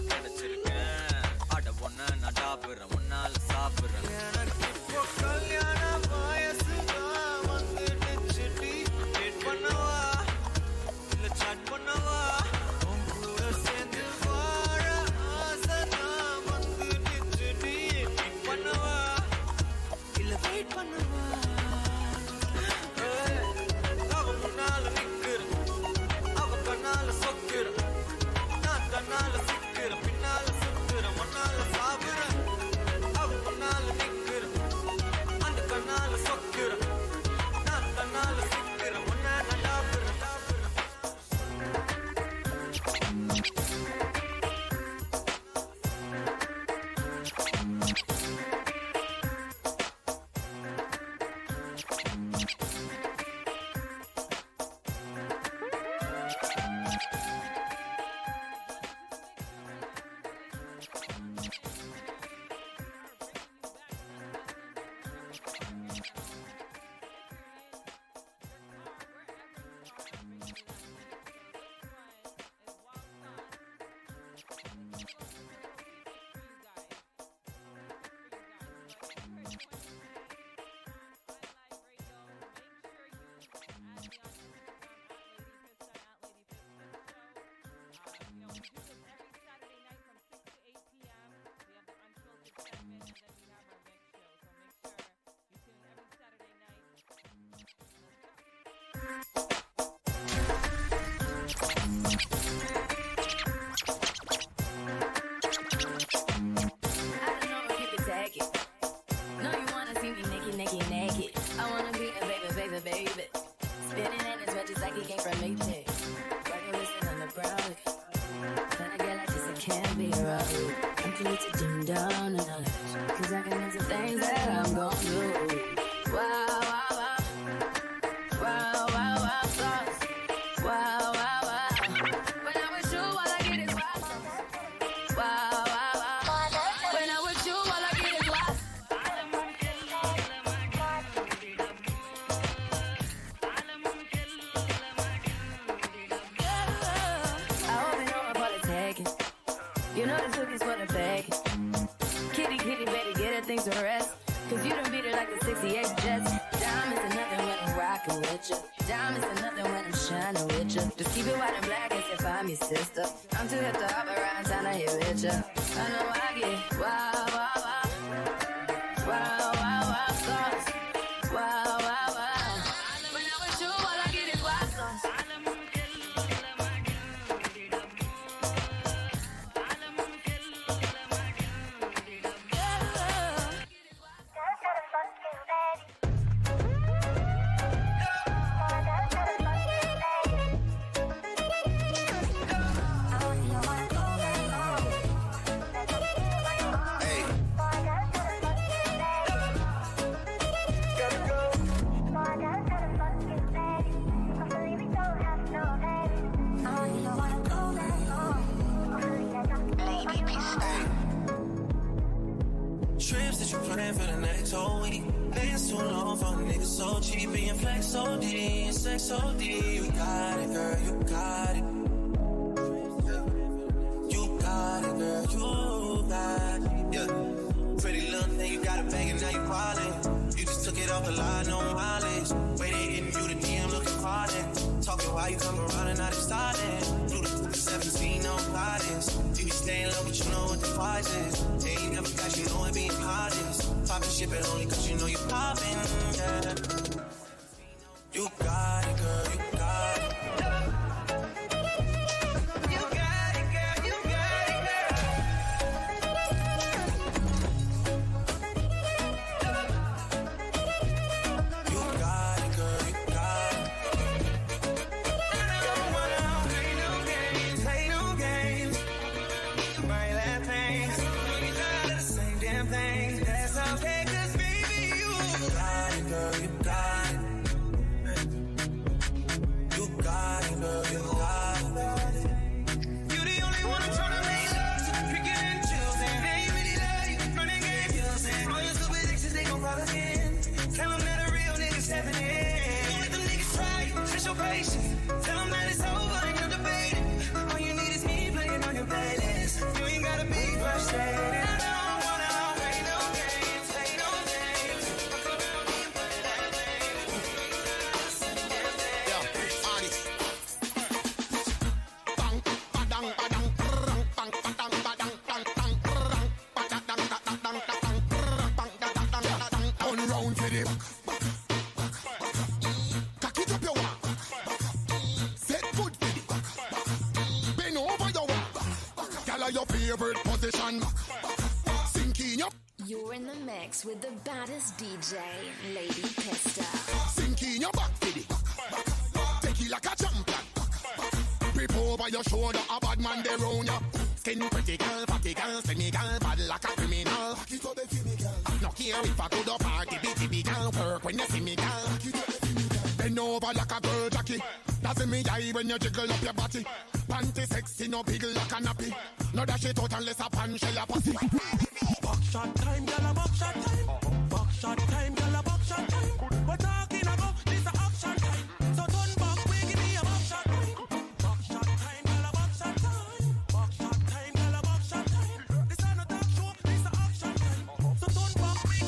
[SPEAKER 3] want you to dim down a notch. Cause I can answer things that I'm gon' do. Wow, wow, wow. Wow, wow, wow, sauce. Wow, wow, wow. When I'm with you, all I get is wow. Wow, wow, wow. When I'm with you, all I get is wow. I hope you know I'm politicking. You know the cookies for the bag. Kitty, kitty, baby, get her things to rest. Cause you done beat it like the 68 Jets. Diamonds are nothing when I'm rockin' with you. Diamonds are nothing when I'm shining with you. Just keep it white and black as if I'm your sister. I'm too hip to hop around town to hit with you. I know I get wow, wow, wow. Wow, wow, wow, sauce. Wow, wow, wow. When I'm with you, all I get is wow sauce.
[SPEAKER 11] Trips that you plan for the next whole week. Bands too long for a nigga so cheap. Being flex OD and sex OD. You got it, girl, you got it. You got it, girl, you got it. Yeah. Pretty little thing, you got a bag and now you ballin'. You just took it off the line, no mileage. Waited hitting you the DM looking hardin'. Talking while you come around and now they startin'. Do the 17, no guidance. You be staying low, but you know what the price is. They ain't never got you know it being hardest. Poppin' shit, but only cause you know you poppin', yeah. You got it, girl, you got it. You got it, girl, you got it, girl. You got it, girl, you got it. I don't wanna play no games. My last things, we tired of the same damn thing. That's okay, cause baby, you got it, girl, you got it. You got it, girl, you got it. You the only one I'm tryna make love to. Picking and choosing. They ain't really love you, running game using. All your stupid exes, they gon' fall again. Tell them that a real nigga stepping in. Don't let them niggas try you, test your patience. Tell them that it's over and you're debating. All you need is me playing on your playlist. You ain't gotta be frustrated. I don't wanna play no games, play no games. Fuck around and play that game.
[SPEAKER 5] Yo, Addis. Bang, badang, badang, brrrang, bang, badang, badang, bang, bang, brrrang, badang, badang, badang, badang, brrrang, bang, badang, badang, badang. Turn round for the back. Cock it up your walk. Set foot for the back. Bend over your walk. Gyal, your favorite position. Sink in your.
[SPEAKER 8] You're in the mix with the baddest DJ, Lady Pista.
[SPEAKER 5] Sink in your back for the. Take it like a champion. Grip over your shoulder, a bad man there round ya. Skin pretty girl, fatty girl, semi girl, bad like a criminal. Back it up the female girl. No care if I go to party, bitty girl, work when you see me girl. Back it up the female girl. Bend over like a girl Jackie. That's me eye when you jiggle up your body. Panty sexy, no big like a nappy. No dash it out unless a pan shell a pussy.
[SPEAKER 11] Buckshot time, gyal, a buckshot time. Buckshot time, gyal, a buckshot time. We're talking about this a action time. So turn back, we give me a buckshot time. Buckshot time, gyal, a buckshot time. Buckshot time, gyal, a buckshot time. This a no talk show, this a action time. So turn back, we.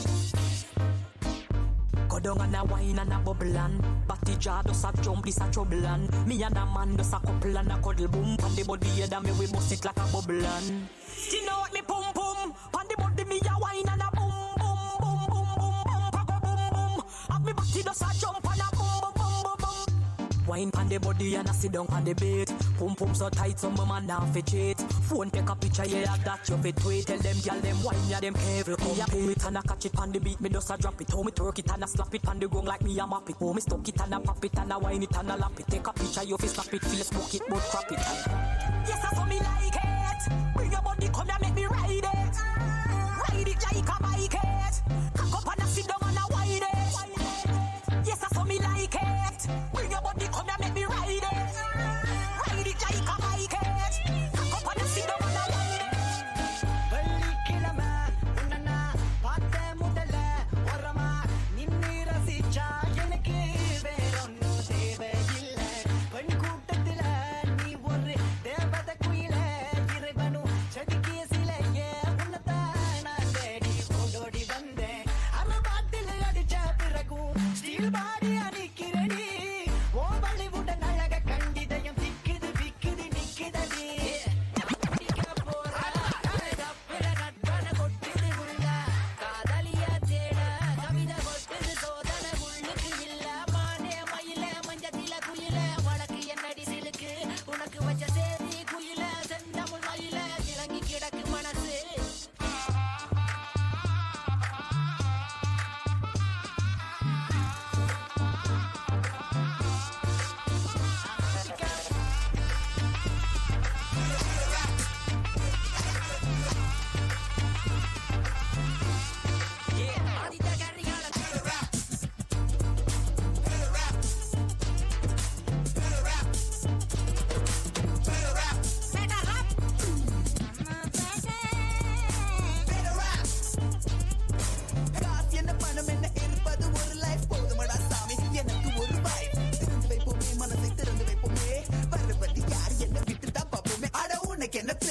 [SPEAKER 18] Go down and a wine and a bubble and Batty jaw does a jump, this a trouble and me and a man does a couple and a cuddle boom. Pan the body head and me we bust it like a bubble and you know what me pum pum. Pan the body me a wine and a boom boom boom boom boom boom boom boom boom. Have me body does a jump and a boom boom boom boom boom. Wine pan the body and a sit down on the bed. Pum pum so tight some man now fi cheat. Phone take a picture yeah that you fit tweet. Tell them gyal them wine ya them careful. Me a pull it and a catch it on the beat. Me just a drop it. How me twerk it and a slap it on the ground like me a map it. How me stuck it and a pop it and a wine it and a lap it. Take a picture you fi snap it, Facebook it, but crap it. Yes I saw me like it. Bring your body come and make me ride it.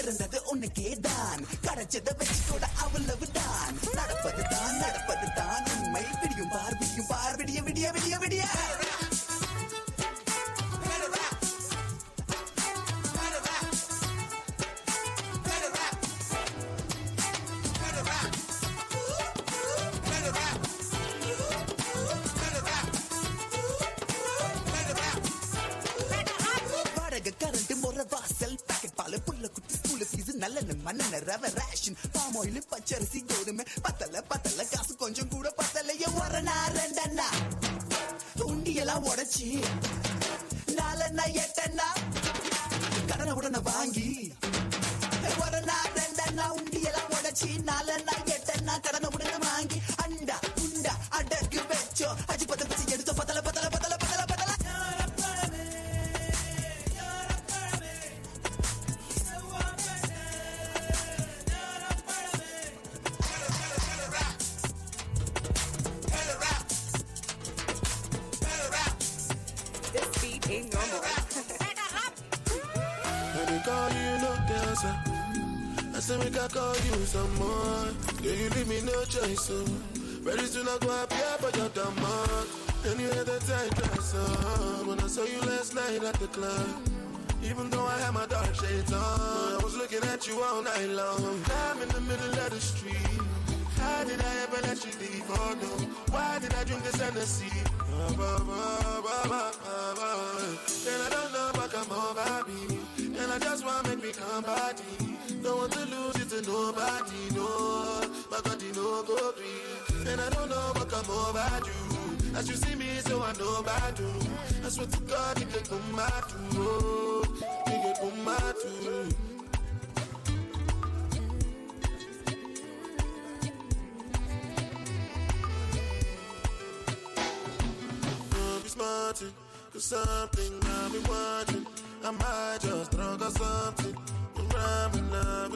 [SPEAKER 7] பிறந்தது உனக்கே தான் கிடைச்சத வச்சு கூட அவ்வளவு தான் நடப்பது தான் உண்மை விடியும் பார் விடிய விடிய விடிய விடிய கரண்ட் முறை வாசல் பாக்கெட் பால் புள்ள குட்டி ஸ்கூல் ஃபீஸ் நல்ல மண்ணெண்ண ரவ ரேஷன் பாம் ஆயில் பச்சரிசி கோதுமை பத்தல காசு கொஞ்சம் கூட பத்தலையே ஒரு ரெண்டண்ணா உண்டியெல்லாம் உடைச்சி 4 8 கடனை உடனே வாங்கி ஒரு 2 உண்டியெல்லாம் உடைச்சி 4 8 கடனை உடனே வாங்கி அண்டா குண்டா அடகு வச்சோ அஜி பத்த வச்சு எடுத்தோ பத்தல
[SPEAKER 19] I said we can call you some more. Yeah, you leave me no choice, so very soon I go up here for your demand. And you had that tight dress on when I saw you last night at the club. Even though I had my dark shades on, I was looking at you all night long. I'm in the middle of the street. How did I ever let you leave? Oh no, why did I drink this Hennessy? And I don't know what come over me. And I just want to make me come body. Don't want to lose it to nobody, no. My God, you know, go free. And I don't know what come over you. As you see me, so I know about you. I swear to God, you get come back to. You get come back to. Don't be smarting, cause something I've been watching. I might just drunk or something. I'm loving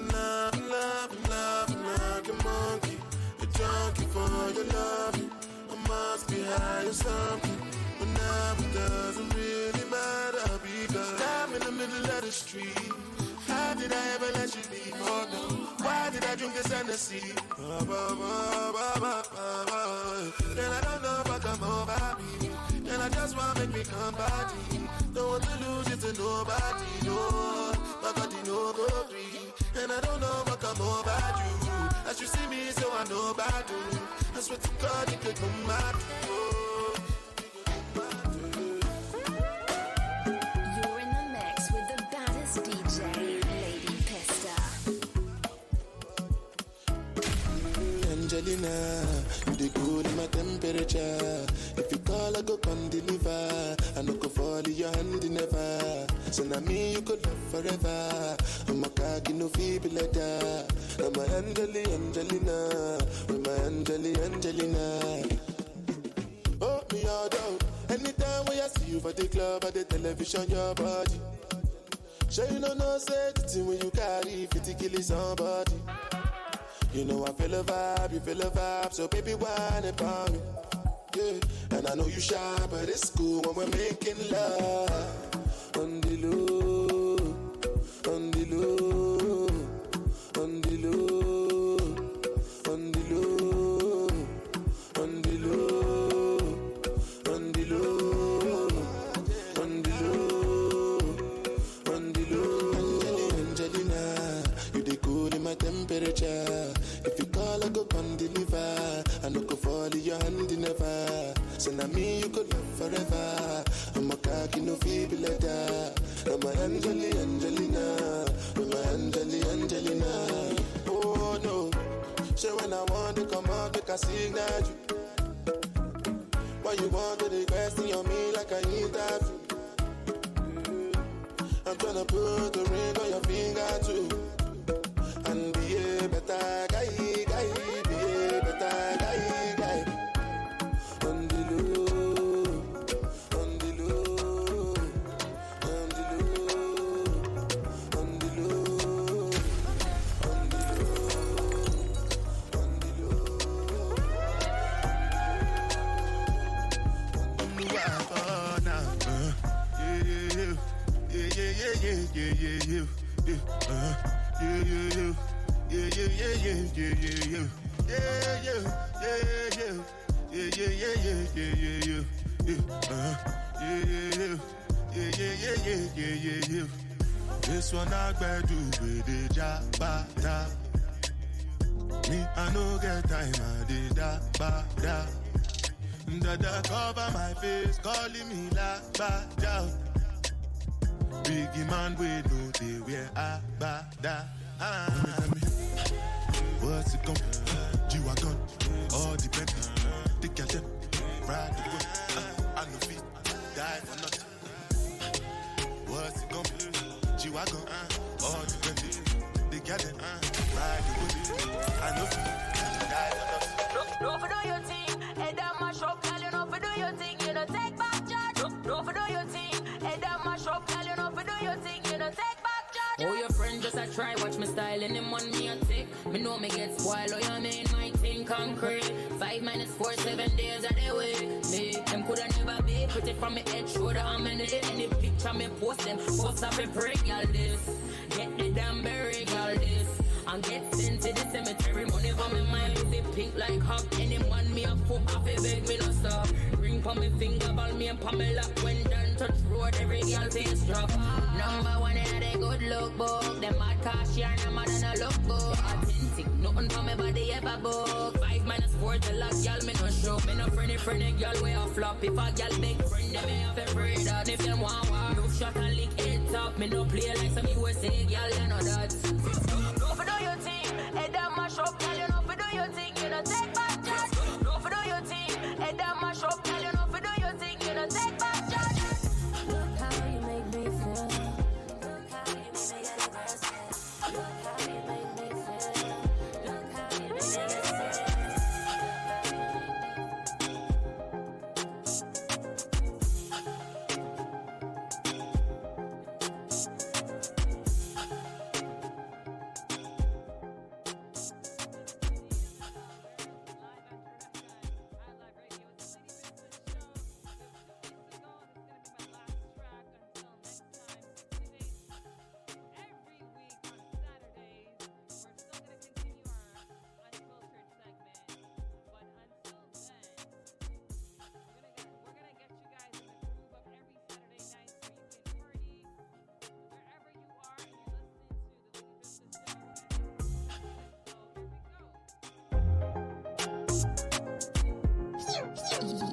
[SPEAKER 19] like a monkey. A junkie for your loving. I must be high or something. But now it doesn't really matter because I'm in the middle of the street. How did I ever let you leave? Oh no, why did I drink this Hennessy? And I don't know if I come over me. And I just want to make me come body. Don't want to lose it to nobody, no. My God, you know, go free. And I don't know what come over you. As you see me, so I know about you. I swear to God, you could come back to.
[SPEAKER 8] You're in the mix with the baddest DJ, Lady Pista.
[SPEAKER 19] Angelina, you the good in my temperature. If you call, I go come deliver. I no go fall in your hand never. So now me you could love forever. I'm a cocky no feeble like that. I'm a Angelina, with my Angelina. Oh me all down. Anytime when I see you for the club or the television, your body. Sure you know no safety when you carry 50 kill somebody. You know I feel a vibe, you feel a vibe, so baby whine about me. Yeah, and I know you shy, but it's cool when we're making love. On the low, on the low, on the low, on the low, on the low, on the low, on the low, on the low. Angelina, you the cool in my temperature. If you call, I go come deliver. I no go fall in your hand never. So now me you could love forever. I'm a cocky no feeble like that. I'm a Angelina, I'm a Angelina. Oh no, so when I want to come out, make a signal you. Why you want to request on me like I need that? I'm tryna put the ring on your finger too. And be a better guy, be a better guy. On the low, on the low, on the low, on the low, on the low, on the low. Yeah. This one I better do with the jabba. Me, I no get time, I did da. Dada cover my face, calling me la ba da. Biggie man, we know they wear a ba da. What's it gon' G-Wagon, all the Bentley, the cat them, ride the whip, I no feet, die for nothing. What's it gon' G-Wagon, all the Bentley, the cat them, ride the whip, I no feet, die for nothing.
[SPEAKER 3] No for do your thing, head down mash up, girl, you know for do your thing, you know take back charge. No for do your thing, head down mash up, girl, you know for do your thing, you know take back charge.
[SPEAKER 4] Oh, your friend just a try, watch me style and them on me a tick. Me know me get spoiled, oh, you mean my thing concrete. 5 minutes 4, 7 days of the way. Me, them coulda never be pretty from me head, shoulder, I'm in any picture me post them. Post up a break, y'all this. Get the damn berry, y'all this. And get sent to the cemetery. Money for me mind, is it pink like hop. Anyone me a foot off a beg, me no stop. Ring for me finger, ball me and Pamela. When done touch road, every girl face drop. Number one in a good look book. Them mad cash here, no more than a look book. Authentic, nothing for me body ever book. 5 minutes 4 till like y'all me no show. Me no friendly girl way a flop. If a girl big friend, them me have a free that. If them want war, no shot and lick it up. Me no play like some USA girl, you know that.
[SPEAKER 3] Head down mash up, girl, you know for do your thing, you know take back charge. No for do your thing, head down mash up, girl, you know for do your thing, you know take back charge.
[SPEAKER 2] Look how you make me feel. Look how you make me get aggressive. Look how you make me feel. Look how you make me get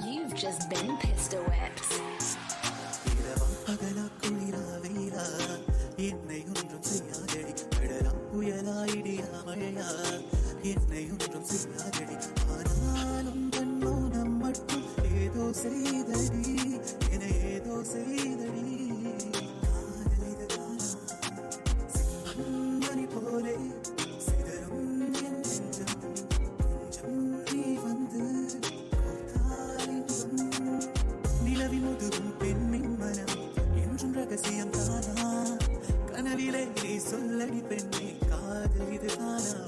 [SPEAKER 8] You've just been pistol whipped.
[SPEAKER 3] சொல்லடி பெண்ணே காதல் இதுதானா